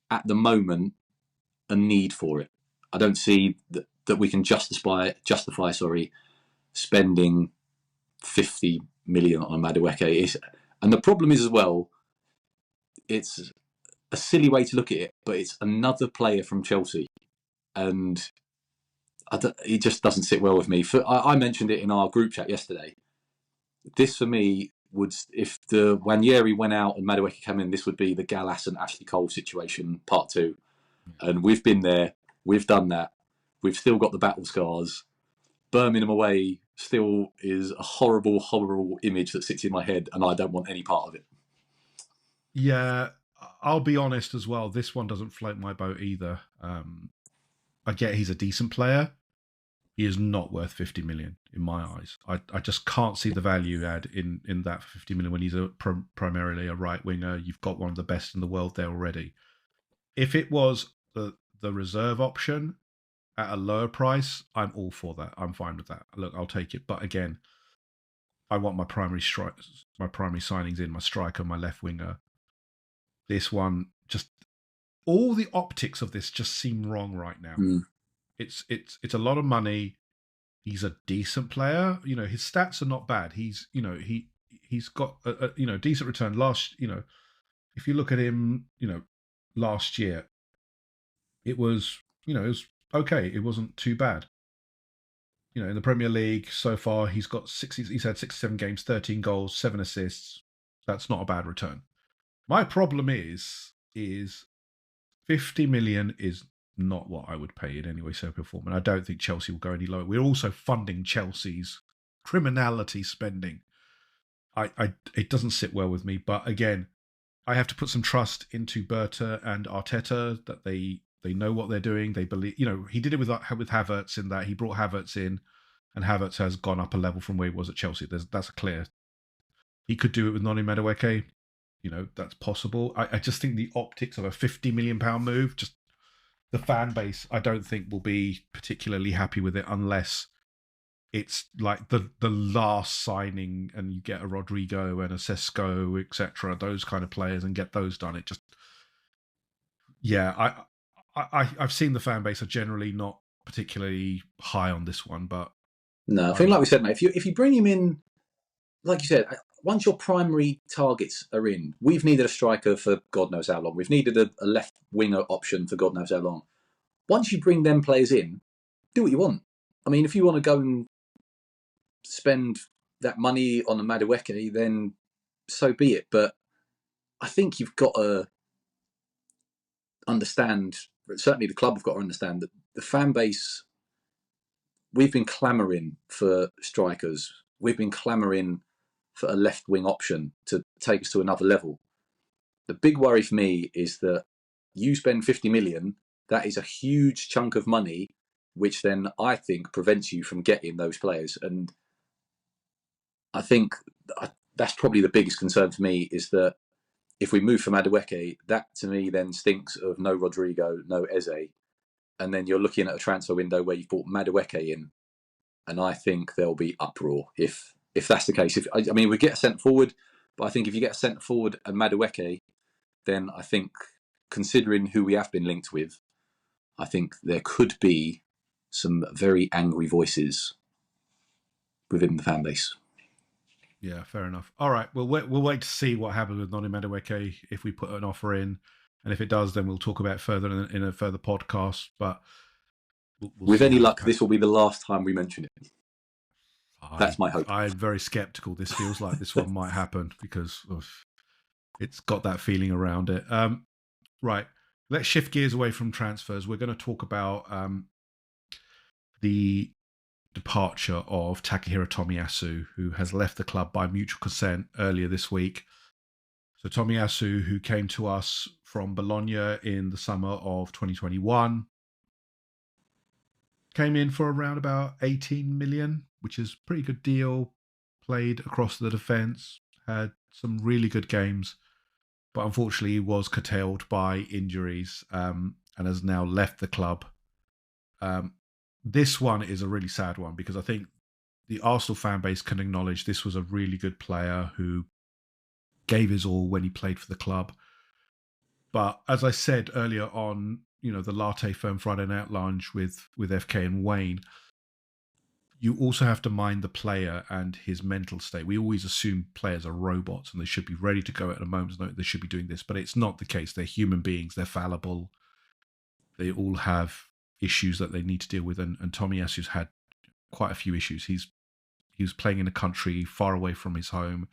at the moment a need for it. I don't see that we can justify spending 50 million on a Madueke. And the problem is as well, it's a silly way to look at it, but it's another player from Chelsea. And it just doesn't sit well with me. I mentioned it in our group chat yesterday. This, for me, if the Wanyeri went out and Madueke came in, this would be the Gallas and Ashley Cole situation, part 2. And we've been there, we've done that, we've still got the battle scars. Birmingham away still is a horrible, horrible image that sits in my head, and I don't want any part of it. Yeah, I'll be honest as well. This one doesn't float my boat either. I get he's a decent player. He is not worth 50 million in my eyes. I just can't see the value add in that for 50 million when he's primarily a right winger. You've got one of the best in the world there already. If it was the reserve option at a lower price, I'm all for that. I'm fine with that. Look, I'll take it. But again, I want my primary signings in, my striker, my left winger. This one, just all the optics of this just seem wrong right now. It's a lot of money. He's a decent player. His stats are not bad. He's got a decent return. If you look at him, last year, it was okay. It wasn't too bad. In the Premier League so far, he's had 67 games, 13 goals, 7 assists. That's not a bad return. My problem is 50 million is not what I would pay in any way, shape, or form. And I don't think Chelsea will go any lower. We're also funding Chelsea's criminality spending. It doesn't sit well with me. But again, I have to put some trust into Berta and Arteta that they know what they're doing. They believe, he did it with Havertz in that he brought Havertz in, and Havertz has gone up a level from where he was at Chelsea. That's clear. He could do it with Noni Madueke. That's possible. I just think the optics of a £50 million move, just the fan base, I don't think will be particularly happy with it unless it's like the last signing and you get a Rodrigo and a Sesko, etc., those kind of players, and get those done. It just, yeah, I've seen the fan base are generally not particularly high on this one, but no, I think like we said, mate, if you bring him in, like you said, once your primary targets are in, we've needed a striker for God knows how long. We've needed a left winger option for God knows how long. Once you bring them players in, do what you want. I mean, if you want to go and spend that money on a Madueke, then so be it. But I think you've got to understand, certainly the club have got to understand, that the fan base, we've been clamouring for strikers. We've been clamouring for a left wing option to take us to another level. The big worry for me is that you spend 50 million, that is a huge chunk of money, which then I think prevents you from getting those players. And I think that's probably the biggest concern for me, is that if we move for Madueke, that to me then stinks of no Rodrigo, no Eze. And then you're looking at a transfer window where you've brought Madueke in. And I think there'll be uproar if that's the case. We get a centre forward, but I think if you get a centre forward and Madueke, then I think, considering who we have been linked with, I think there could be some very angry voices within the fan base. Yeah, fair enough. All right, we'll wait to see what happens with Noni Madueke if we put an offer in, and if it does, then we'll talk about it further in a further podcast. But we'll with any luck, this will be the last time we mention it. That's my hope. I'm very sceptical. This feels like this one might happen because it's got that feeling around it. Right, let's shift gears away from transfers. We're going to talk about the departure of Takehiro Tomiyasu, who has left the club by mutual consent earlier this week. So Tomiyasu, who came to us from Bologna in the summer of 2021, came in for around about 18 million, which is a pretty good deal. Played across the defence, had some really good games, but unfortunately was curtailed by injuries and has now left the club. This one is a really sad one because I think the Arsenal fan base can acknowledge this was a really good player who gave his all when he played for the club. But as I said earlier on, the Latte Firm Friday Night Lounge with FK and Wayne, you also have to mind the player and his mental state. We always assume players are robots and they should be ready to go at a moment's notice. They should be doing this, but it's not the case. They're human beings. They're fallible. They all have issues that they need to deal with. And Tomiyasu's had quite a few issues. He was playing in a country far away from his home.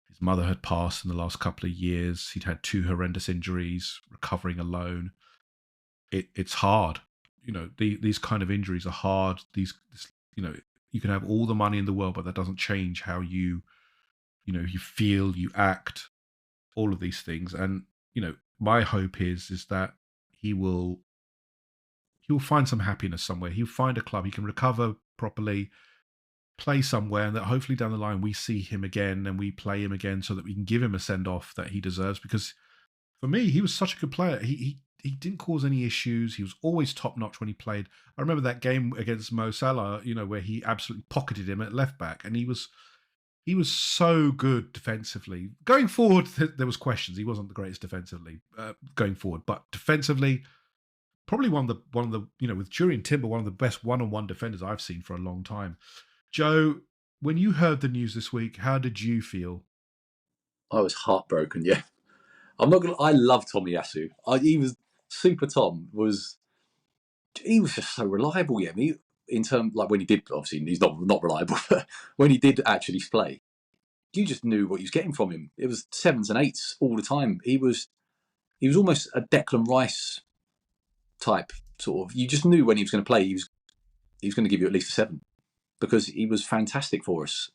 His mother had passed in the last couple of years. He'd had 2 horrendous injuries, recovering alone. It's hard. These kind of injuries are hard. You can have all the money in the world, but that doesn't change how you feel, you act, all of these things. And my hope is that he will find some happiness somewhere. He'll find a club. He can recover properly, play somewhere, and that hopefully down the line we see him again and we play him again so that we can give him a send off that he deserves. Because for me, he was such a good player. He didn't cause any issues. He was always top notch when he played. I remember that game against Mo Salah, where he absolutely pocketed him at left back, and he was so good defensively. Going forward, there was questions. He wasn't the greatest defensively going forward, but defensively, probably one of the with Julian Timber, one of the best one-on-one defenders I've seen for a long time. Joe, when you heard the news this week, how did you feel? I was heartbroken. Yeah, I'm not gonna. I love Tomiyasu. He was Super Tom. He was just so reliable. Yeah, in terms like when he did. Obviously, he's not reliable. But when he did actually play, you just knew what you was getting from him. It was 7s and 8s all the time. He was almost a Declan Rice type sort of. You just knew when he was going to play, he was going to give you at least a 7 because he was fantastic for us.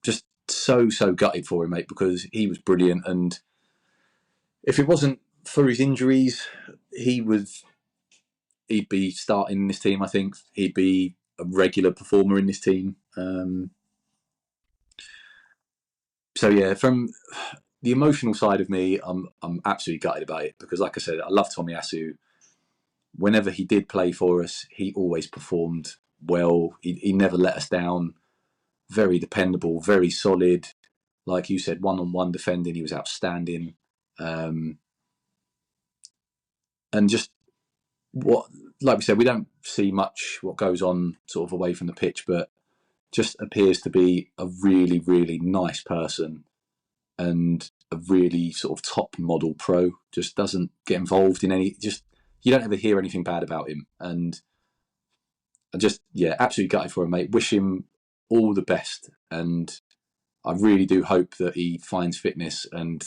Just so gutted for him, mate, because he was brilliant. And if it wasn't for his injuries, he'd be starting in this team. I think he'd be a regular performer in this team. So yeah, from the emotional side of me, I'm absolutely gutted about it because, like I said, I love Tomiyasu. Whenever he did play for us, he always performed well. He never let us down. Very dependable, very solid. Like you said, one-on-one defending, he was outstanding. And just like we said, we don't see much what goes on sort of away from the pitch, but just appears to be a really, really nice person and a really sort of top model pro. Just doesn't get involved in you don't ever hear anything bad about him. And I just, absolutely gutted for him, mate. Wish him all the best. And I really do hope that he finds fitness and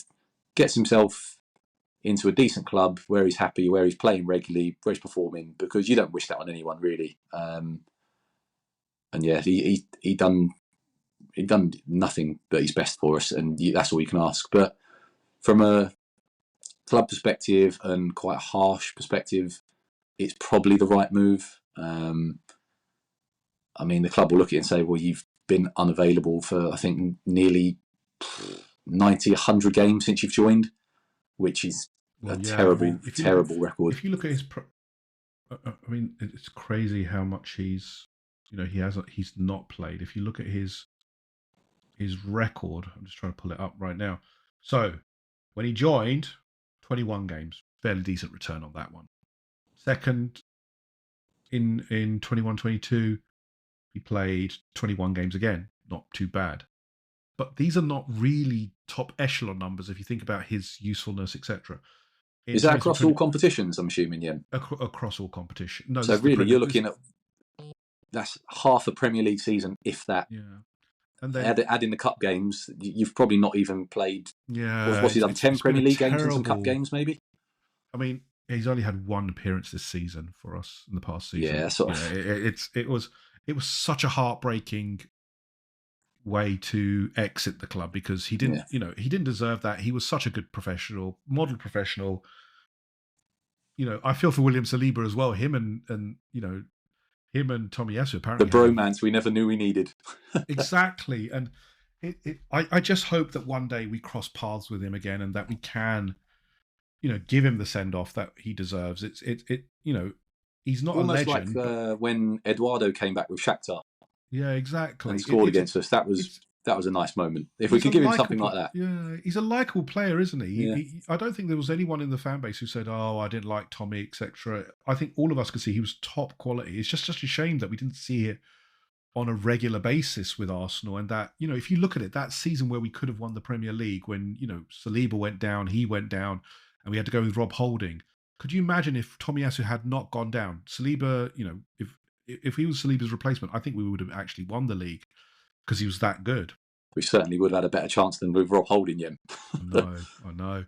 gets himself into a decent club where he's happy, where he's playing regularly, where he's performing, because you don't wish that on anyone, really. And yeah, he done nothing but his best for us, and that's all you can ask. But from a club perspective and quite a harsh perspective, it's probably the right move. I mean, the club will look at it and say, well, you've been unavailable for, I think, nearly 90, 100 games since you've joined, which is terrible record. If you look at his, I mean, it's crazy how much he's not played. If you look at his record, I'm just trying to pull it up right now. So when he joined, 21 games, fairly decent return on that one. Second, in 21-22, he played 21 games again, not too bad. But these are not really top echelon numbers if you think about his usefulness, etc. Is that across all competitions, I'm assuming, yeah? Across all competition. No. So really, you're looking at that's half a Premier League season, if that. Yeah. And then adding the cup games, you've probably not even played. Yeah. What's he done? 10 Premier League games and some cup games, maybe. I mean, he's only had one appearance this season for us in the past season. Yeah, it was such a heartbreaking way to exit the club because he didn't, he didn't deserve that. He was such a good professional, model professional. I feel for William Saliba as well. Him and Tomiyasu apparently the bromance we never knew we needed. Exactly, and I just hope that one day we cross paths with him again and that we can, give him the send off that he deserves. He's not almost a legend. Like when Eduardo came back with Shakhtar. Yeah, exactly. And scored against us. That was a nice moment. If we could give him something like that. Yeah, he's a likeable player, isn't he? Yeah. I don't think there was anyone in the fan base who said, "Oh, I didn't like Tommy," etc. I think all of us could see he was top quality. It's just such a shame that we didn't see it on a regular basis with Arsenal, and that if you look at it, that season where we could have won the Premier League, when Saliba went down, he went down, and we had to go with Rob Holding. Could you imagine if Tomiyasu had not gone down? Saliba, if he was Saliba's replacement, I think we would have actually won the league because he was that good. we certainly would have had a better chance than with Rob Holding yet. I know.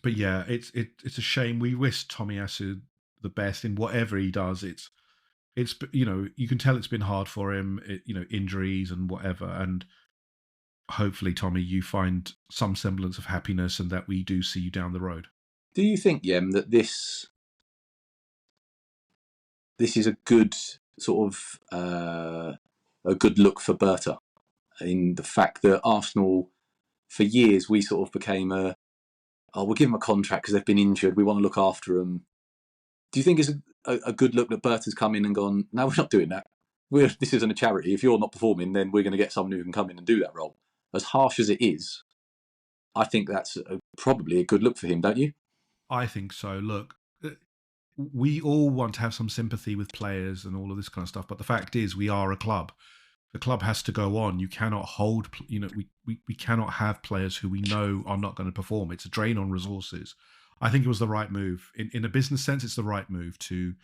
But yeah, it's a shame. We wish Tomiyasu the best in whatever he does. It's you can tell it's been hard for him. Injuries and whatever. And hopefully, Tommy, you find some semblance of happiness, and that we do see you down the road. Do you think, Yem, that this is a good sort of a good look for Berta, in the fact that Arsenal, for years, we sort of became we'll give them a contract because they've been injured. We want to look after them. Do you think it's a good look that Berta's come in and gone, no, we're not doing that. This isn't a charity. If you're not performing, then we're going to get someone who can come in and do that role. As harsh as it is, I think that's probably a good look for him, don't you? I think so. Look, we all want to have some sympathy with players and all of this kind of stuff, but the fact is, we are a club. The club has to go on. You cannot hold, we cannot have players who we know are not going to perform. It's a drain on resources. I think it was the right move. In a business sense, it's the right move to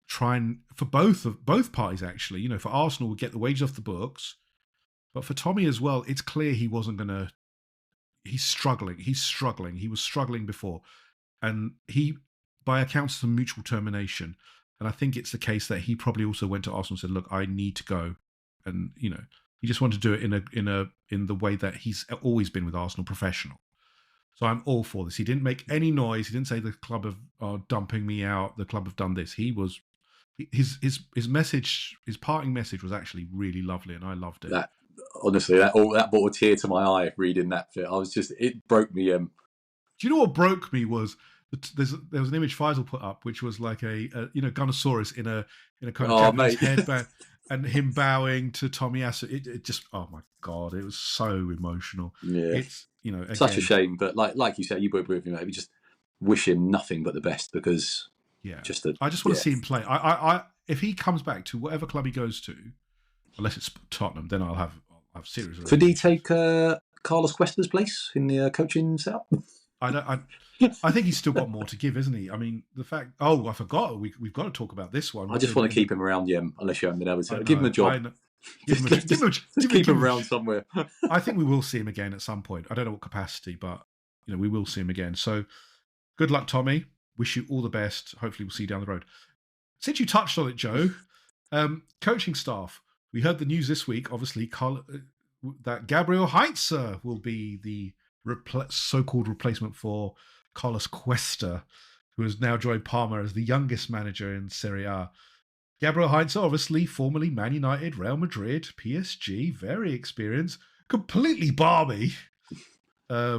try and, for both parties actually, for Arsenal, we get the wages off the books, but for Tommy as well, it's clear he wasn't going to, he's struggling. He was struggling before, and he, by accounts, some mutual termination. And I think it's the case that he probably also went to Arsenal and said, look, I need to go. And, he just wanted to do it in the way that he's always been with Arsenal, professional. So I'm all for this. He didn't make any noise. He didn't say the club are dumping me out. The club have done this. He was, his message, his parting message was actually really lovely, and I loved it. Honestly, that brought a tear to my eye reading that bit. It broke me. Do you know what broke me was, there was an image Faisal put up, which was like a Gunnosaurus in a kind of Japanese headband, and him bowing to Tomiyasu. It just, oh my God, it was so emotional. Yeah, it's again, such a shame. But like you said, you would with him. Maybe just wish him nothing but the best, because I just want to see him play. I if he comes back to whatever club he goes to, unless it's Tottenham, then I'll have serious. Could he take Carlos Cuesta's place in the coaching setup? I think he's still got more to give, isn't he? I mean, the fact. Oh, I forgot. We've got to talk about this one. I just want to keep him around, unless you haven't been able to. Give him a job. Keep him around somewhere. I think we will see him again at some point. I don't know what capacity, but we will see him again. So, good luck, Tommy. Wish you all the best. Hopefully, we'll see you down the road. Since you touched on it, Joe, coaching staff. We heard the news this week, obviously, that Gabriel Heinze will be the so-called replacement for Carlos Cuesta, who has now joined Parma as the youngest manager in Serie A. Gabriel Heinze, obviously, formerly Man United, Real Madrid, PSG, very experienced, completely balmy. That's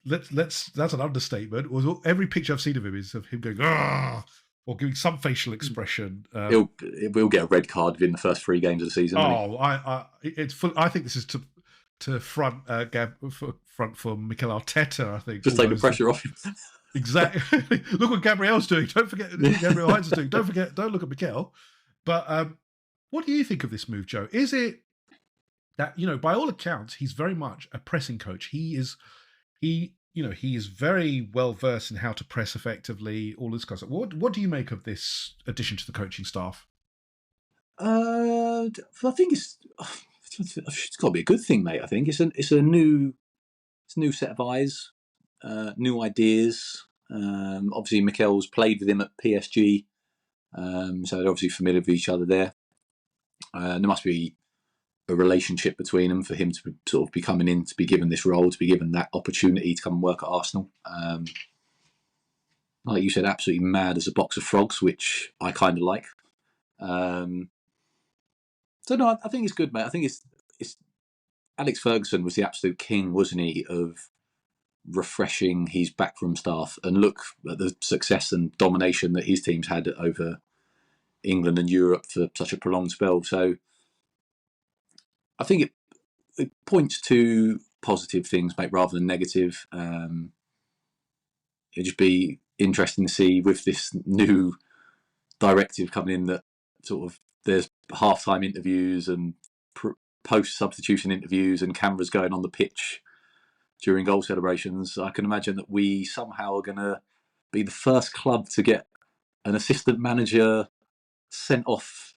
an understatement. Every picture I've seen of him is of him going, "Ah," or giving some facial expression. He'll get a red card within the first 3 games of the season. I think this is to front for Mikel Arteta. I think just take the pressure off him. Exactly. Look what Gabriel's doing. Don't forget Gabriel Heinze is doing. Don't look at Mikel. But what do you think of this move, Joe? Is it that by all accounts he's very much a pressing coach? He is very well versed in how to press effectively. All this kind of stuff. What do you make of this addition to the coaching staff? I think it's got to be a good thing, mate. I think it's a new set of eyes, new ideas. Obviously, Mikel's played with him at PSG, so they're obviously familiar with each other there. There must be a relationship between them for him to sort of be coming in, to be given this role, to be given that opportunity to come and work at Arsenal. Like you said, absolutely mad as a box of frogs, which I kind of like. So no, I think it's good, mate. I think it's Alex Ferguson was the absolute king, wasn't he, of refreshing his backroom staff, and look at the success and domination that his teams had over England and Europe for such a prolonged spell. So I think it points to positive things, mate, rather than negative. It'd just be interesting to see with this new directive coming in that sort of there's half-time interviews and post-substitution interviews and cameras going on the pitch during goal celebrations. I can imagine that we somehow are going to be the first club to get an assistant manager sent off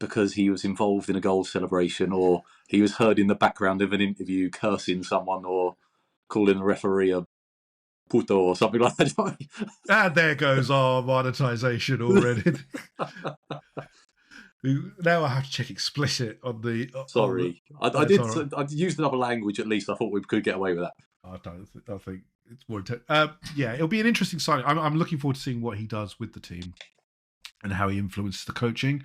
because he was involved in a goal celebration, or he was heard in the background of an interview cursing someone or calling a referee a puto or something like that. And there goes our monetization already. Now I have to check explicit on the. Sorry, I did. I used another language at least. I thought we could get away with that. I think it's more intense. Yeah, it'll be an interesting signing. I'm looking forward to seeing what he does with the team and how he influences the coaching.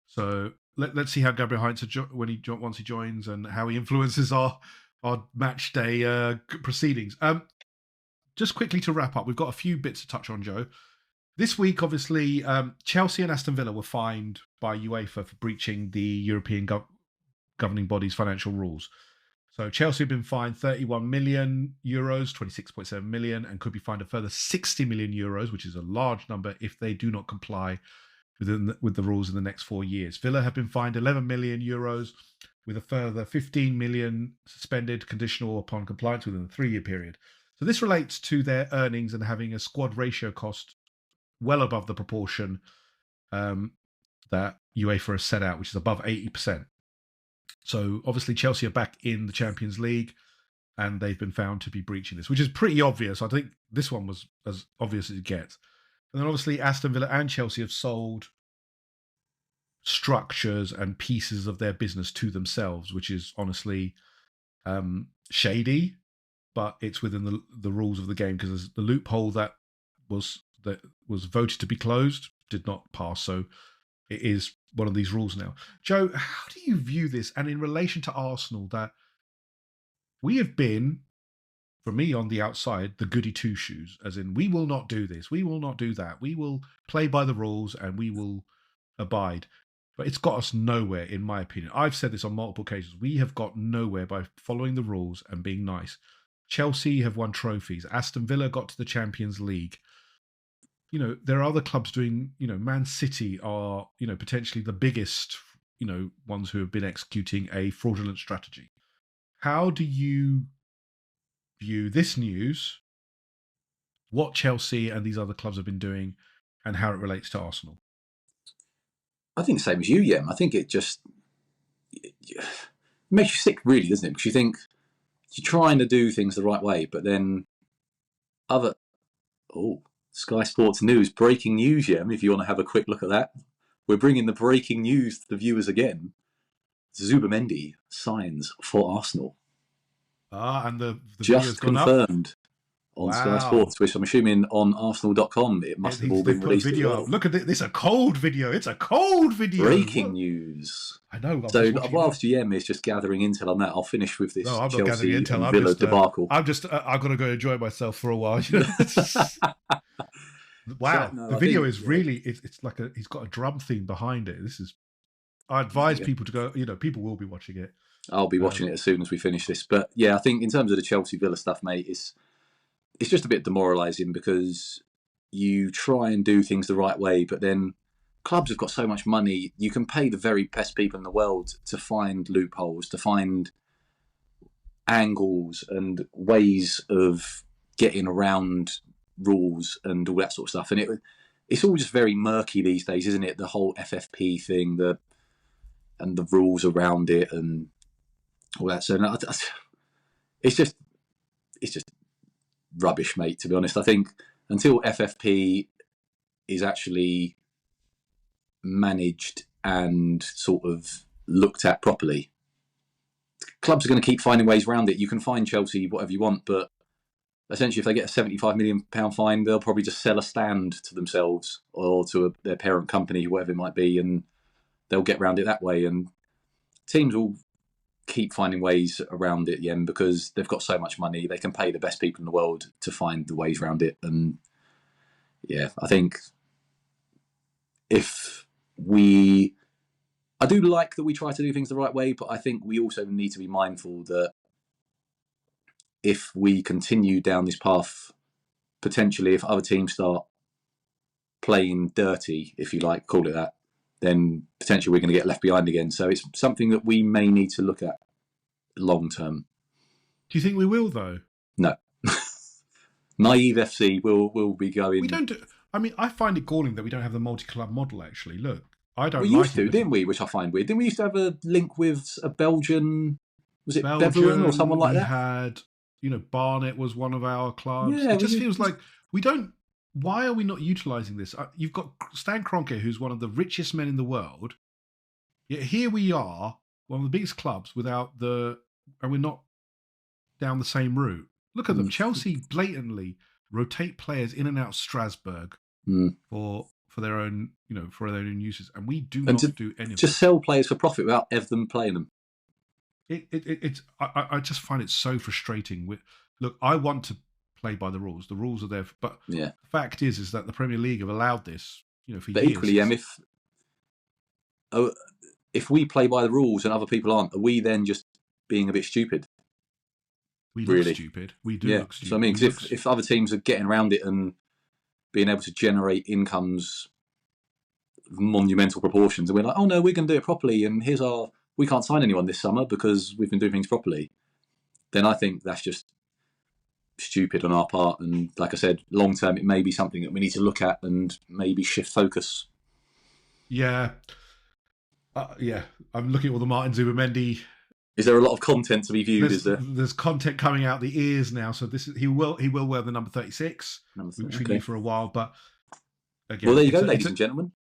So let's see how Gabriel Heinz once he joins and how he influences our match day proceedings. Just quickly to wrap up, we've got a few bits to touch on, Joe. This week, obviously, Chelsea and Aston Villa were fined by UEFA for breaching the European governing body's financial rules. So Chelsea have been fined 31 million euros, 26.7 million, and could be fined a further 60 million euros, which is a large number if they do not comply with the rules in the next 4 years. Villa have been fined 11 million euros, with a further 15 million suspended, conditional upon compliance within the 3-year period. So this relates to their earnings and having a squad ratio cost well above the proportion that UEFA has set out, which is above 80%. So obviously Chelsea are back in the Champions League and they've been found to be breaching this, which is pretty obvious. I think this one was as obvious as it gets. And then obviously Aston Villa and Chelsea have sold structures and pieces of their business to themselves, which is honestly shady, but it's within the rules of the game, because the loophole that was voted to be closed did not pass. So it is one of these rules now. Joe, how do you view this? And in relation to Arsenal, that we have been, for me on the outside, the goody two shoes, as in we will not do this, we will not do that, we will play by the rules and we will abide. But it's got us nowhere, in my opinion. I've said this on multiple occasions. We have got nowhere by following the rules and being nice. Chelsea have won trophies. Aston Villa got to the Champions League. You know, there are other clubs doing, Man City are, potentially the biggest, ones who have been executing a fraudulent strategy. How do you view this news, what Chelsea and these other clubs have been doing, and how it relates to Arsenal? I think the same as you, Yem. I think it just makes you sick, really, doesn't it? Because you think you're trying to do things the right way, but then Sky Sports News, breaking news, Yem, if you want to have a quick look at that. We're bringing the breaking news to the viewers again. Zubimendi signs for Arsenal. And the just confirmed on Sky Sports, which I'm assuming on Arsenal.com. It must have all been released. Video. Look at this. It's a cold video. It's a cold video. Breaking news. I know. So whilst GM is just gathering intel on that, I'll finish with this Chelsea and Villa debacle. I've got to go enjoy myself for a while. Wow, the video is really, it's like he's got a drum theme behind it. I advise people to go, people will be watching it. I'll be watching it as soon as we finish this. But yeah, I think in terms of the Chelsea Villa stuff, mate, it's just a bit demoralising, because you try and do things the right way, but then clubs have got so much money, you can pay the very best people in the world to find loopholes, to find angles and ways of getting around rules and all that sort of stuff. And it's all just very murky these days, isn't it? The whole FFP thing, and the rules around it and all that. So it's just rubbish, mate, to be honest. I think until FFP is actually managed and sort of looked at properly, clubs are going to keep finding ways around it. You can fine Chelsea whatever you want, but essentially if they get a £75 million fine, they'll probably just sell a stand to themselves or to their parent company, whatever it might be, and they'll get around it that way. And teams will keep finding ways around it, Yen, because they've got so much money. They can pay the best people in the world to find the ways around it. And yeah, I think I do like that we try to do things the right way, but I think we also need to be mindful that if we continue down this path, potentially if other teams start playing dirty, if you like, call it that, then potentially we're going to get left behind again. So it's something that we may need to look at long term. Do you think we will, though? No. Naive FC will be going. We don't. I find it galling that we don't have the multi-club model, actually. Look, I don't We like used to, it. didn't we? Which I find weird. Didn't we used to have a link with a Belgian? Was it Belgium, Beveren or someone like we that? had, Barnet was one of our clubs. Yeah, It just feels like we don't. Why are we not utilising this? You've got Stan Kroenke, who's one of the richest men in the world. Yet here we are, one of the biggest clubs and we're not down the same route. Look at them. Chelsea blatantly rotate players in and out of Strasbourg for their own, for their own uses, and we do not do any of just sell players for profit without ever them playing them. I just find it so frustrating. Look, I want to play by the rules. The rules are there, but the fact is that the Premier League have allowed this, for but years. Equally, if we play by the rules and other people aren't, are we then just being a bit stupid? We look stupid. We do look stupid. So I mean, if other teams are getting around it and being able to generate incomes of monumental proportions, and we're like, oh no, we're going to do it properly, and we can't sign anyone this summer because we've been doing things properly, then I think that's just stupid on our part. And like I said, long term, it may be something that we need to look at and maybe shift focus. Yeah. I'm looking at all the Martin Zubimendi. Is there a lot of content to be viewed? There's content coming out the ears now. So he will wear the number 36, which we knew for a while. But again, well, there you go, ladies and gentlemen.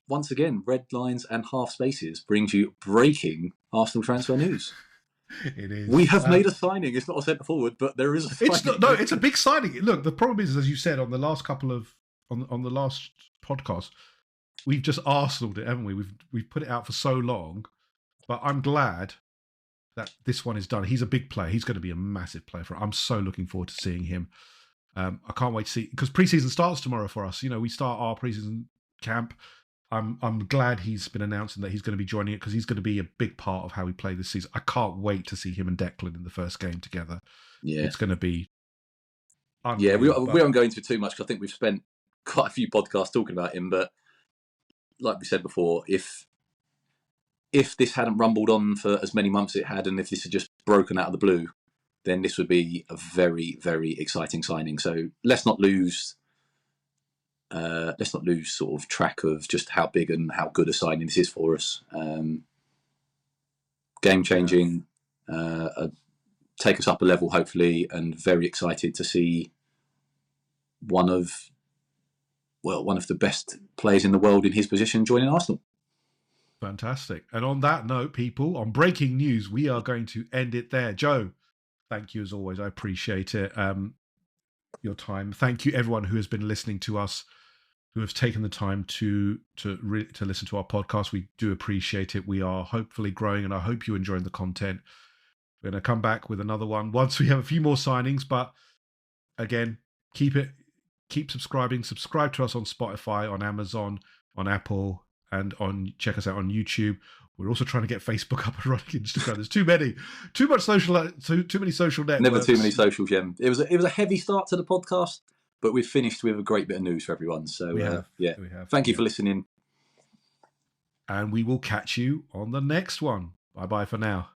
Once again, red lines and half spaces brings you breaking Arsenal transfer news. It is. We have made a signing. It's not a centre forward, but there is a signing. It's a big signing. Look, the problem is, as you said on the last on the last podcast, we've just Arsenaled it, haven't we? We've put it out for so long, but I'm glad that this one is done. He's a big player. He's going to be a massive player for us. I'm so looking forward to seeing him. I can't wait to see, because preseason starts tomorrow for us. We start our preseason camp. I'm glad he's been announcing that he's going to be joining it, because he's going to be a big part of how we play this season. I can't wait to see him and Declan in the first game together. Yeah, it's going to be. Yeah, we won't go into it too much, because I think we've spent quite a few podcasts talking about him. But like we said before, if this hadn't rumbled on for as many months as it had, and if this had just broken out of the blue, then this would be a very, very exciting signing. So let's not lose sort of track of just how big and how good a signing this is for us. Game changing, take us up a level hopefully, and very excited to see one of the best players in the world in his position joining Arsenal. Fantastic. And on that note, people, on breaking news, we are going to end it there. Joe, thank you as always. I appreciate it. Your time. Thank you everyone who has been listening to us, who have taken the time to listen to our podcast. We do appreciate it. We are hopefully growing, and I hope you're enjoying the content. We're going to come back with another one once we have a few more signings. But again, keep subscribing. Subscribe to us on Spotify, on Amazon, on Apple, and check us out on YouTube. We're also trying to get Facebook up and running, Instagram. There's too many social networks. Never too many socials, Jem. It was a heavy start to the podcast, but we've finished with a great bit of news for everyone. So, we have. Thank you for listening. And we will catch you on the next one. Bye-bye for now.